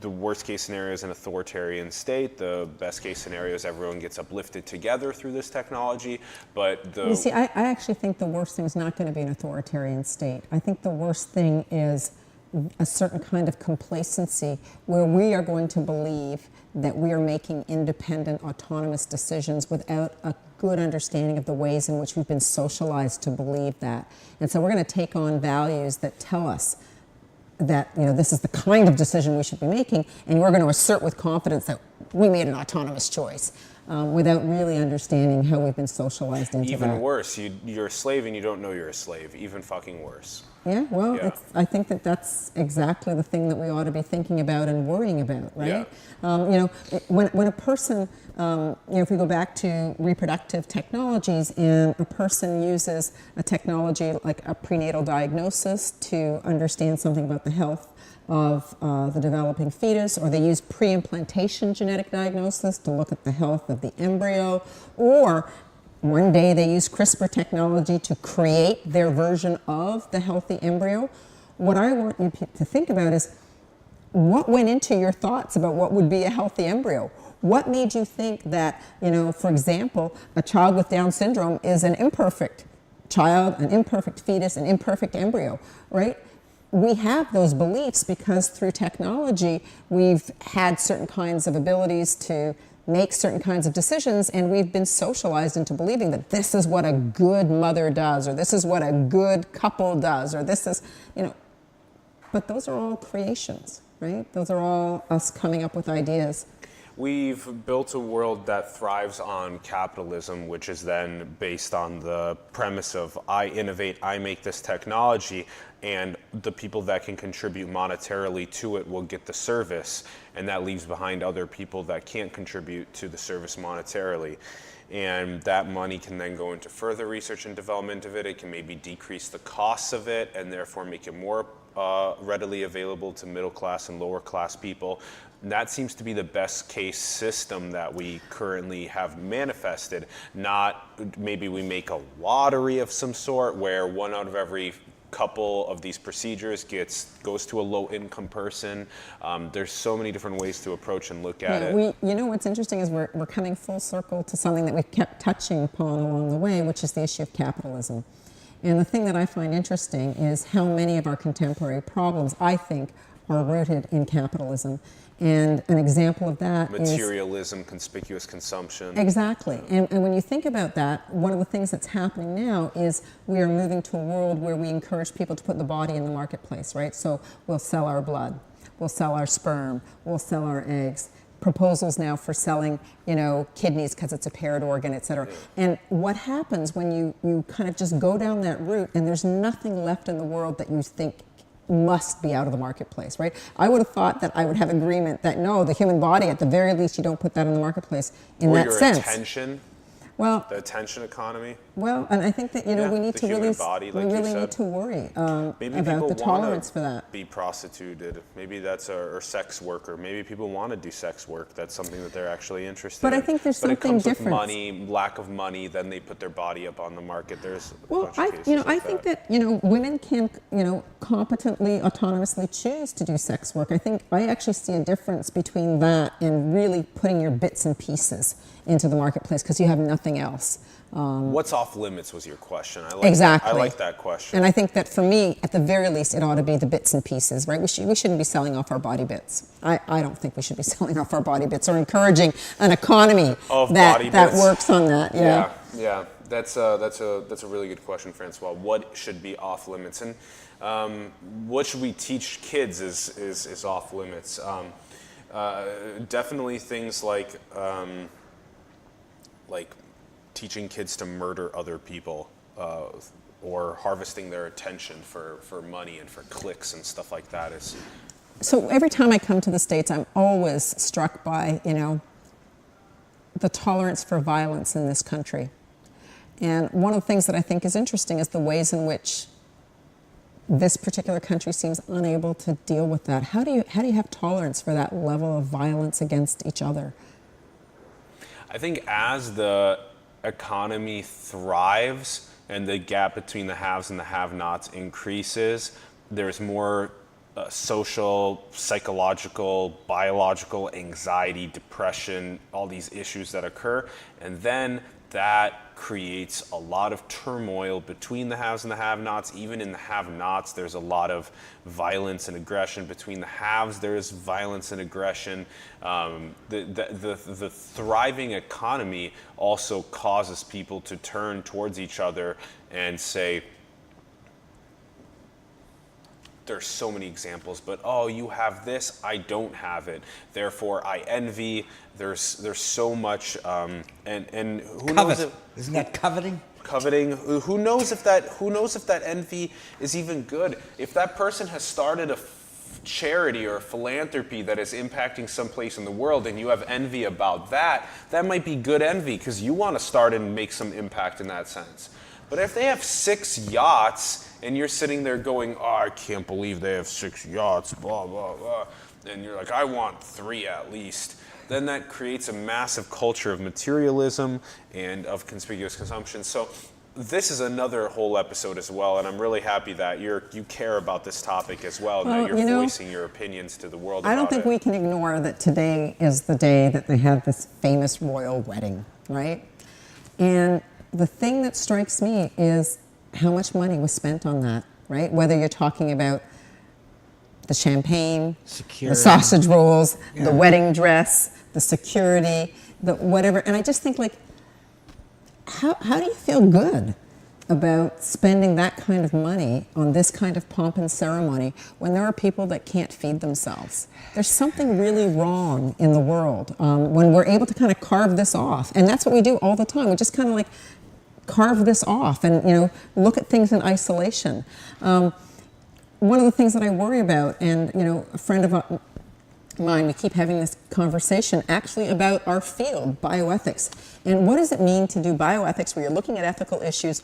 S2: The worst case scenario is an authoritarian state. The best case scenario is everyone gets uplifted together through this technology. But
S4: you see, I actually think the worst thing is not going to be an authoritarian state. I think the worst thing is a certain kind of complacency where we are going to believe that we are making independent, autonomous decisions without a good understanding of the ways in which we've been socialized to believe that. And so we're going to take on values that tell us that, you know, this is the kind of decision we should be making, and we're going to assert with confidence that we made an autonomous choice without really understanding how we've been socialized into that.
S2: Even worse, you're a slave and you don't know you're a slave. Even fucking worse.
S4: Yeah, well, I think that's exactly the thing that we ought to be thinking about and worrying about, right?
S2: Yeah.
S4: You know, when a person, you know, if we go back to reproductive technologies, and a person uses a technology like a prenatal diagnosis to understand something about the health of the developing fetus, or they use pre-implantation genetic diagnosis to look at the health of the embryo, or one day they use CRISPR technology to create their version of the healthy embryo. What I want you to think about is what went into your thoughts about what would be a healthy embryo. What made you think that, you know, for example, a child with Down syndrome is an imperfect child, an imperfect fetus, an imperfect embryo, right? We have those beliefs because through technology, we've had certain kinds of abilities to make certain kinds of decisions, and we've been socialized into believing that this is what a good mother does, or this is what a good couple does, or this is, you know, but those are all creations, right? Those are all us coming up with ideas.
S2: We've built a world that thrives on capitalism, which is then based on the premise of I innovate, I make this technology, and the people that can contribute monetarily to it will get the service, and that leaves behind other people that can't contribute to the service monetarily. And that money can then go into further research and development of it. It can maybe decrease the costs of it and therefore make it more readily available to middle class and lower class people. And that seems to be the best case system that we currently have manifested. Not maybe we make a lottery of some sort where one out of every couple of these procedures goes to a low-income person. There's so many different ways to approach and look at it.
S4: You know, what's interesting is we're coming full circle to something that we've kept touching upon along the way, which is the issue of capitalism. And the thing that I find interesting is how many of our contemporary problems, I think, are rooted in capitalism. And an example of that is
S2: materialism, conspicuous consumption.
S4: exactly. And when you think about that, one of the things that's happening now is we are moving to a world where we encourage people to put the body in the marketplace, right? So we'll sell our blood, we'll sell our sperm, we'll sell our eggs. Proposals now for selling, kidneys because it's a paired organ, et cetera. And what happens when you kind of just go down that route and there's nothing left in the world that you think must be out of the marketplace, right? I would have thought that I would have agreement that no, the human body, at the very least, you don't put that in the marketplace in that sense.
S2: Attention.
S4: Well,
S2: the attention economy.
S4: Well, and I think that we need to really,
S2: body, like
S4: we really need to worry about the tolerance for that.
S2: Be prostituted. Maybe that's or sex worker. Maybe people want to do sex work. That's something that they're actually interested in.
S4: But I think there's something
S2: different.
S4: different.
S2: With money, lack of money, then they put their body up on the market. There's a bunch of cases
S4: I think that women can competently, autonomously choose to do sex work. I actually see a difference between that and really putting your bits and pieces into the marketplace because you have nothing else.
S2: What's off limits was your question.
S4: Exactly.
S2: I like that question.
S4: And I think that for me, at the very least, it ought to be the bits and pieces, right? We shouldn't be selling off our body bits. I don't think we should be selling off our body bits or encouraging an economy that works on that.
S2: Yeah. That's a really good question, Francois. What should be off limits, and what should we teach kids is off limits. Definitely things like teaching kids to murder other people or harvesting their attention for money and for clicks and stuff like that is.
S4: So every time I come to the States, I'm always struck by, the tolerance for violence in this country. And one of the things that I think is interesting is the ways in which this particular country seems unable to deal with that. How do you have tolerance for that level of violence against each other?
S2: I think as the economy thrives and the gap between the haves and the have-nots increases, there's more social, psychological, biological anxiety, depression, all these issues that occur, and then that creates a lot of turmoil between the haves and the have-nots. Even in the have-nots, there's a lot of violence and aggression. Between the haves, there is violence and aggression. The thriving economy also causes people to turn towards each other and say, there's so many examples, but you have this, I don't have it. Therefore, I envy. There's so much, and who knows?
S3: Isn't that coveting?
S2: Coveting. Who knows if that envy is even good? If that person has started a charity or a philanthropy that is impacting someplace in the world, and you have envy about that, that might be good envy because you want to start and make some impact in that sense. But if they have 6 yachts and you're sitting there going, I can't believe they have 6 yachts, blah, blah, blah, and you're like, I want 3 at least, then that creates a massive culture of materialism and of conspicuous consumption. So this is another whole episode as well, and I'm really happy that you care about this topic as well, and that you're voicing your opinions to the world about it.
S4: I don't think we can ignore that today is the day that they had this famous royal wedding, right? And the thing that strikes me is how much money was spent on that, right? Whether you're talking about the champagne,
S3: security,
S4: the sausage rolls, the wedding dress, the security, the whatever. And I just think, how do you feel good about spending that kind of money on this kind of pomp and ceremony when there are people that can't feed themselves? There's something really wrong in the world when we're able to kind of carve this off. And that's what we do all the time. We just kind of carve this off and look at things in isolation. One of the things that I worry about, and a friend of mine, we keep having this conversation actually about our field, bioethics, and what does it mean to do bioethics where you're looking at ethical issues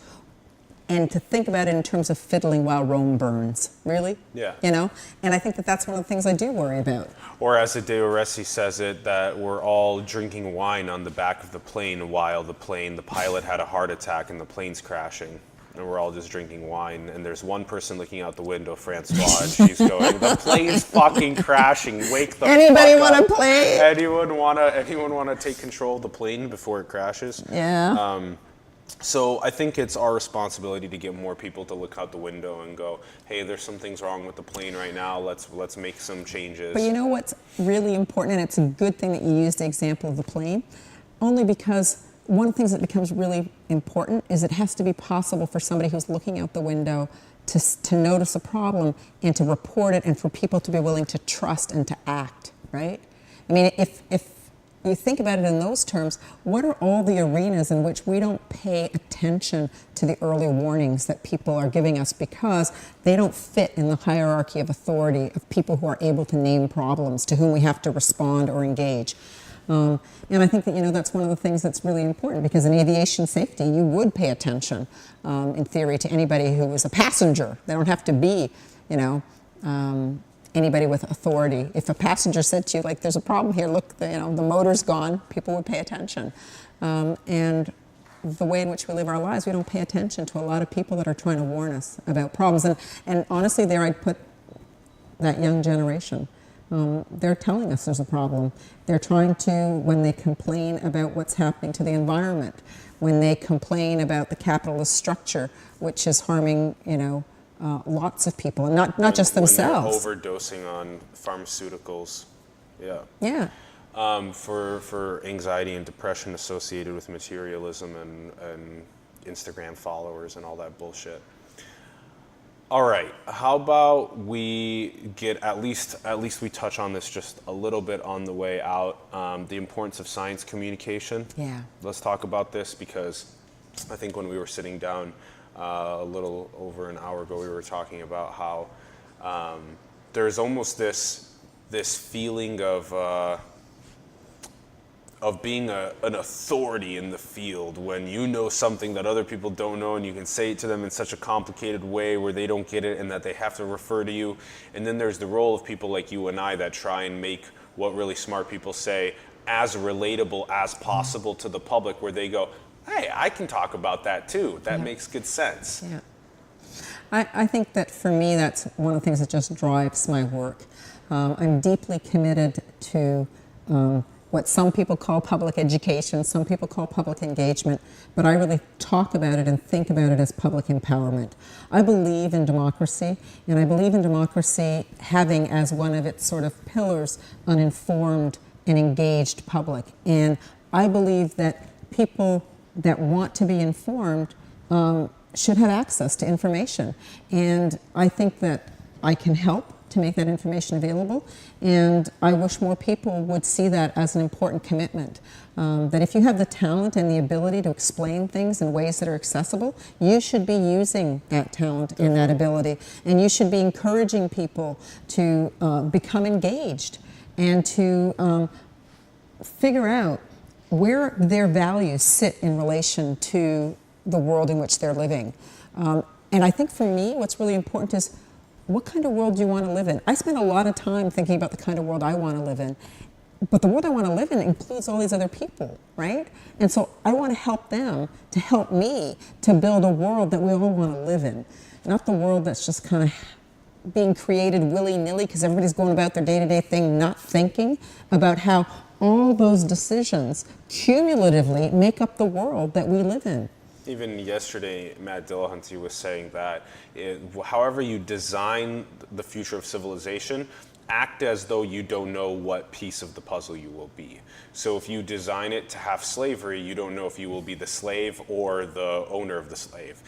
S4: and to think about it in terms of fiddling while Rome burns, really?
S2: Yeah.
S4: And I think that that's one of the things I do worry about.
S2: Or as De Oresi says it, that we're all drinking wine on the back of the plane while the pilot had a heart attack and the plane's crashing. And we're all just drinking wine, and there's one person looking out the window, Francoise, and she's going, the plane's fucking crashing, wake the
S4: Anybody
S2: fuck up.
S4: want to play?
S2: Anyone want to take control of the plane before it crashes?
S4: Yeah.
S2: So I think it's our responsibility to get more people to look out the window and go, hey, there's some things wrong with the plane right now. Let's make some changes.
S4: But you know what's really important, and it's a good thing that you used the example of the plane, only because one of the things that becomes really important is it has to be possible for somebody who's looking out the window to notice a problem and to report it, and for people to be willing to trust and to act, right? I mean, if you think about it in those terms, what are all the arenas in which we don't pay attention to the early warnings that people are giving us because they don't fit in the hierarchy of authority of people who are able to name problems to whom we have to respond or engage? And I think that, that's one of the things that's really important, because in aviation safety, you would pay attention, in theory, to anybody who was a passenger. They don't have to be, anybody with authority. If a passenger said to you, like, there's a problem here, look, the motor's gone, people would pay attention. And the way in which we live our lives, we don't pay attention to a lot of people that are trying to warn us about problems. And honestly, there I'd put that young generation. They're telling us there's a problem. They're trying to, when they complain about what's happening to the environment, when they complain about the capitalist structure, which is harming, lots of people, and not just themselves.
S2: When they're overdosing on pharmaceuticals. Yeah.
S4: Yeah.
S2: For anxiety and depression associated with materialism and Instagram followers and all that bullshit. All right, how about we get at least we touch on this just a little bit on the way out, the importance of science communication.
S4: Yeah.
S2: Let's talk about this, because I think when we were sitting down a little over an hour ago, we were talking about how there's almost this feeling of being an authority in the field when you know something that other people don't know, and you can say it to them in such a complicated way where they don't get it and that they have to refer to you. And then there's the role of people like you and I that try and make what really smart people say as relatable as possible to the public, where they go, hey, I can talk about that too. That makes good sense.
S4: Yeah. I think that for me, that's one of the things that just drives my work. I'm deeply committed to what some people call public education, some people call public engagement, but I really talk about it and think about it as public empowerment. I believe in democracy, and I believe in democracy having as one of its sort of pillars an informed and engaged public. And I believe that people that want to be informed should have access to information. And I think that I can help to make that information available, and I wish more people would see that as an important commitment. That if you have the talent and the ability to explain things in ways that are accessible, you should be using that talent and that ability, and you should be encouraging people to become engaged and to figure out where their values sit in relation to the world in which they're living. And I think for me, what's really important is, what kind of world do you want to live in? I spend a lot of time thinking about the kind of world I want to live in. But the world I want to live in includes all these other people, right? And so I want to help them to help me to build a world that we all want to live in. Not the world that's just kind of being created willy-nilly because everybody's going about their day-to-day thing, not thinking about how all those decisions cumulatively make up the world that we live in.
S2: Even yesterday, Matt Dillahunty was saying that however you design the future of civilization, act as though you don't know what piece of the puzzle you will be. So if you design it to have slavery, you don't know if you will be the slave or the owner of the slave.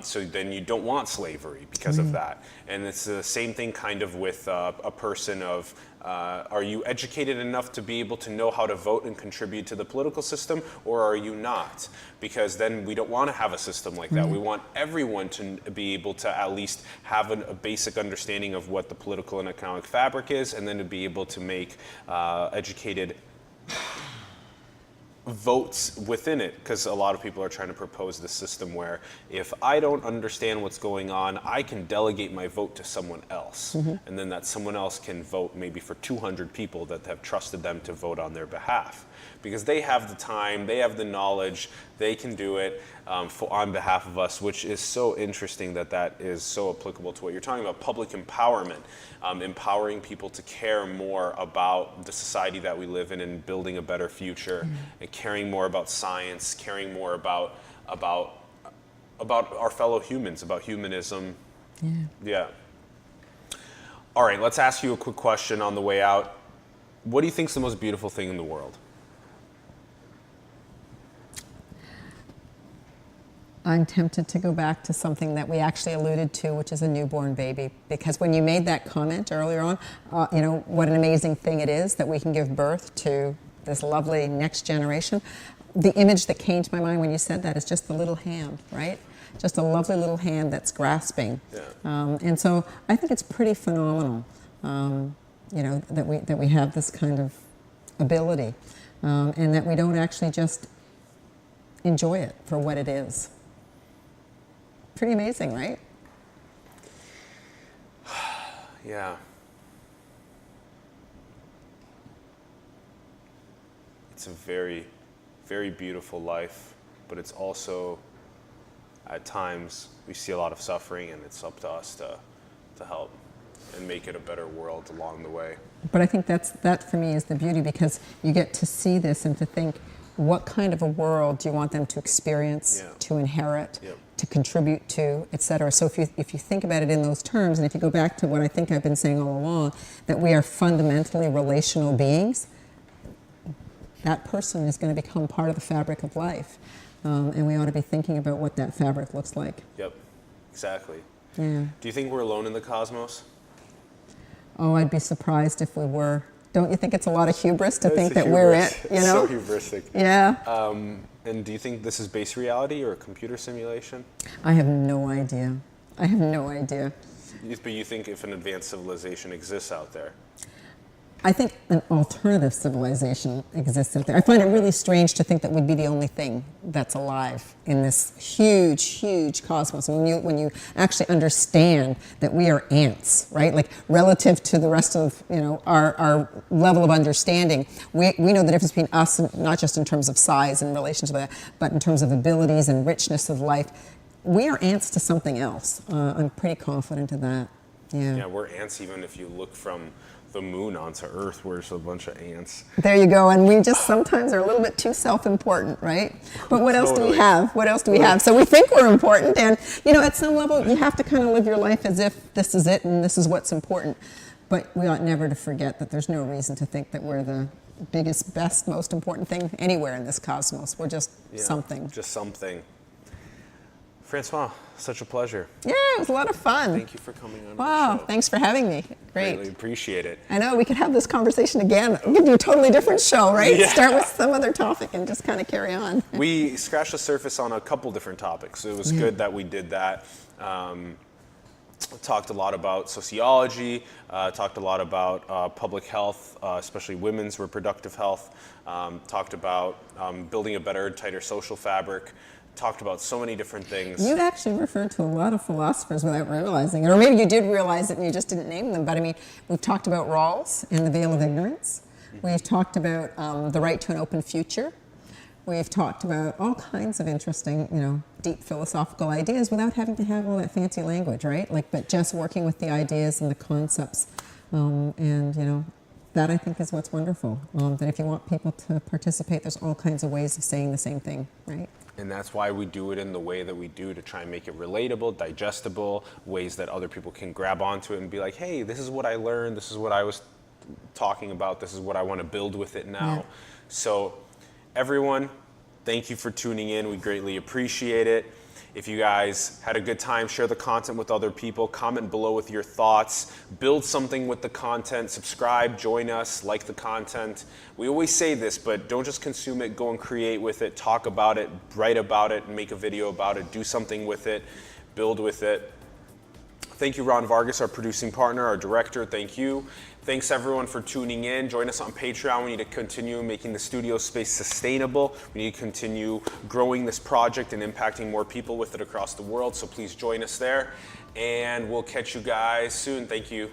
S2: So then you don't want slavery because of that. And it's the same thing kind of with a person of, are you educated enough to be able to know how to vote and contribute to the political system, or are you not? Because then we don't want to have a system like that. We want everyone to be able to at least have a basic understanding of what the political and economic fabric is, and then to be able to make educated votes within it, because a lot of people are trying to propose this system where if I don't understand what's going on, I can delegate my vote to someone else, and then that someone else can vote maybe for 200 people that have trusted them to vote on their behalf, because they have the time, they have the knowledge, they can do it on behalf of us, which is so interesting that is so applicable to what you're talking about, public empowerment, empowering people to care more about the society that we live in and building a better future, and caring more about science, caring more about about our fellow humans, about humanism. Yeah. All right, let's ask you a quick question on the way out. What do you think is the most beautiful thing in the world?
S4: I'm tempted to go back to something that we actually alluded to, which is a newborn baby. Because when you made that comment earlier on, what an amazing thing it is that we can give birth to this lovely next generation. The image that came to my mind when you said that is just the little hand, right? Just a lovely little hand that's grasping.
S2: Yeah.
S4: And so I think it's pretty phenomenal, that we have this kind of ability, and that we don't actually just enjoy it for what it is. Pretty amazing, right?
S2: Yeah. It's a very, very beautiful life, but it's also, at times, we see a lot of suffering, and it's up to us to help and make it a better world along the way.
S4: But I think that for me is the beauty, because you get to see this and to think, what kind of a world do you want them to experience, to inherit, to contribute to, et cetera. So if you think about it in those terms, and if you go back to what I think I've been saying all along, that we are fundamentally relational beings, that person is going to become part of the fabric of life. And we ought to be thinking about what that fabric looks like.
S2: Yep, exactly.
S4: Yeah.
S2: Do you think we're alone in the cosmos?
S4: Oh, I'd be surprised if we were. Don't you think it's a lot of hubris to
S2: It's
S4: think
S2: a
S4: that we're
S2: hubris.
S4: it, you
S2: It's
S4: know?
S2: so hubristic.
S4: Yeah.
S2: And do you think this is base reality or a computer simulation?
S4: I have no idea. I have no idea.
S2: But you think if an advanced civilization exists out there?
S4: I think an alternative civilization exists out there. I find it really strange to think that we'd be the only thing that's alive in this huge, huge cosmos. And when you actually understand that we are ants, right? Like relative to the rest of our level of understanding, we know the difference between us, and not just in terms of size in relation to that, but in terms of abilities and richness of life. We are ants to something else. I'm pretty confident of that. Yeah.
S2: Yeah, we're ants even if you look from the moon onto Earth, we're just a bunch of ants.
S4: There you go, and we just sometimes are a little bit too self-important, right? But what else do we have? What else do we have? So we think we're important, and at some level you have to kind of live your life as if this is it and this is what's important. But we ought never to forget that there's no reason to think that we're the biggest, best, most important thing anywhere in this cosmos. We're just something.
S2: Just something. Francoise, such a pleasure.
S4: Yeah, it was a lot of fun.
S2: Thank you for coming on
S4: Wow,
S2: the show.
S4: thanks for having me. Great.
S2: Really appreciate it.
S4: I know, we could have this conversation again. We could do a totally different show, right?
S2: Yeah.
S4: Start with some other topic and just kind of carry on.
S2: We scratched the surface on a couple different topics. It was good that we did that. Talked a lot about sociology, talked a lot about public health, especially women's reproductive health, talked about building a better, tighter social fabric, talked about so many different things.
S4: You actually referred to a lot of philosophers without realizing it, or maybe you did realize it and you just didn't name them. But I mean, we've talked about Rawls and the veil of ignorance. We've talked about the right to an open future. We've talked about all kinds of interesting, deep philosophical ideas without having to have all that fancy language, right? But just working with the ideas and the concepts, that I think is what's wonderful. That if you want people to participate, there's all kinds of ways of saying the same thing, right?
S2: And that's why we do it in the way that we do, to try and make it relatable, digestible, ways that other people can grab onto it and be like, hey, this is what I learned, this is what I was talking about, this is what I want to build with it now.
S4: Yeah.
S2: So everyone, thank you for tuning in. We greatly appreciate it. If you guys had a good time, share the content with other people, comment below with your thoughts, build something with the content, subscribe, join us, like the content. We always say this, but don't just consume it, go and create with it, talk about it, write about it, make a video about it, do something with it, build with it. Thank you, Ron Vargas, our producing partner, our director. Thank you. Thanks, everyone, for tuning in. Join us on Patreon. We need to continue making the studio space sustainable. We need to continue growing this project and impacting more people with it across the world. So please join us there. And we'll catch you guys soon. Thank you.